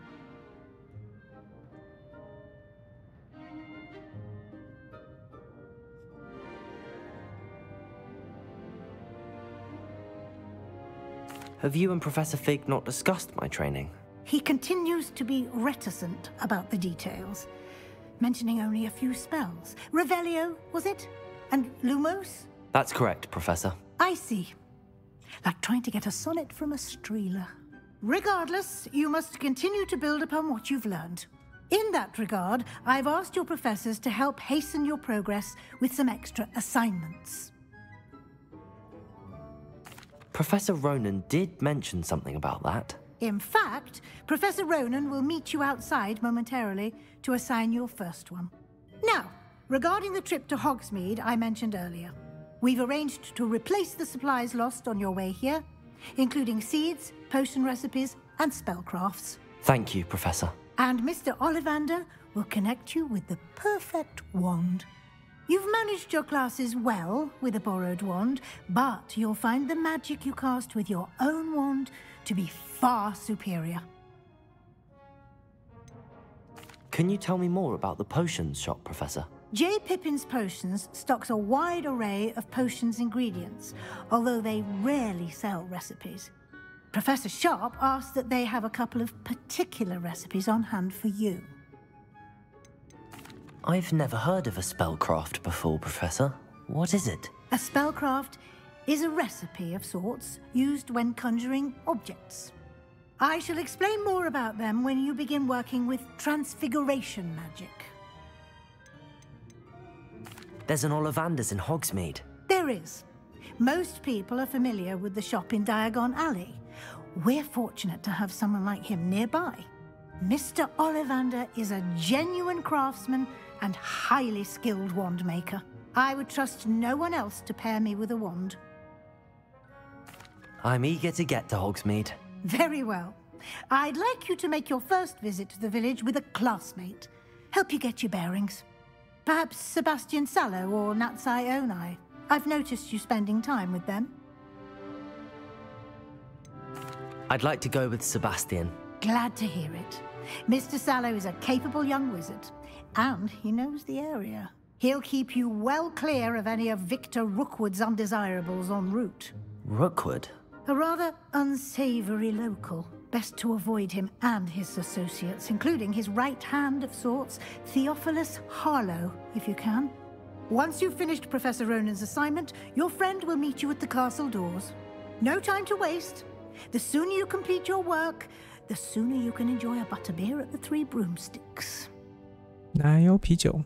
Have you and Professor Fig not discussed my training? He continues to be reticent about the details, mentioning only a few spells. Revelio, was it? And Lumos? That's correct, Professor. I see. Like trying to get a sonnet from a streeler. Regardless, you must continue to build upon what you've learned. In that regard, I've asked your professors to help hasten your progress with some extra assignments. Professor Ronan did mention something about that. In fact, Professor Ronan will meet you outside momentarily to assign your first one. Now, regarding the trip to Hogsmeade I mentioned earlier, we've arranged to replace the supplies lost on your way here, including seeds, potion recipes, and spellcrafts. Thank you, Professor. And Mr. Ollivander will connect you with the perfect wand. You've managed your classes well with a borrowed wand, but you'll find the magic you cast with your own wand to be far superior. Can you tell me more about the potions shop, Professor? J. Pippin's Potions stocks a wide array of potions ingredients, although they rarely sell recipes. Professor Sharp asked that they have a couple of particular recipes on hand for you. I've never heard of a spellcraft before, Professor. What is it? A spellcraft is a recipe of sorts used when conjuring objects. I shall explain more about them when you begin working with transfiguration magic. There's an Ollivander's in Hogsmeade. There is. Most people are familiar with the shop in Diagon Alley. We're fortunate to have someone like him nearby. Mr. Ollivander is a genuine craftsman and highly skilled wand maker. I would trust no one else to pair me with a wand. I'm eager to get to Hogsmeade. Very well. I'd like you to make your first visit to the village with a classmate. Help you get your bearings. Perhaps Sebastian Sallow or Natsai Onai. I've noticed you spending time with them. I'd like to go with Sebastian. Glad to hear it. Mr. Sallow is a capable young wizard, and he knows the area. He'll keep you well clear of any of Victor Rookwood's undesirables en route. Rookwood? A rather unsavory local. Best to avoid him and his associates, including his right hand of sorts, Theophilus Harlow, if you can. Once you've finished Professor Ronan's assignment, your friend will meet you at the castle doors. No time to waste. The sooner you complete your work, the sooner you can enjoy a butterbeer at the Three Broomsticks. 奶油啤酒。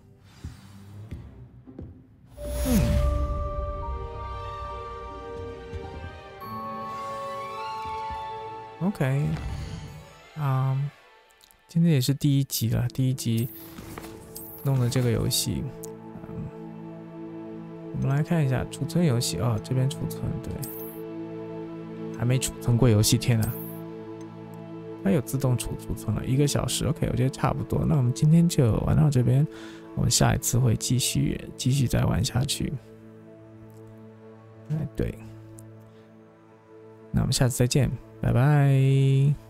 OK， 今天也是第一集了，第一集弄的这个游戏。我们来看一下储存游戏哦，这边储存，对，还没储存过游戏，天哪！它有自动储存了1个小时 ，OK， 我觉得差不多。那我们今天就玩到这边，我们下一次会继续再玩下去。哎，对，那我们下次再见，拜拜。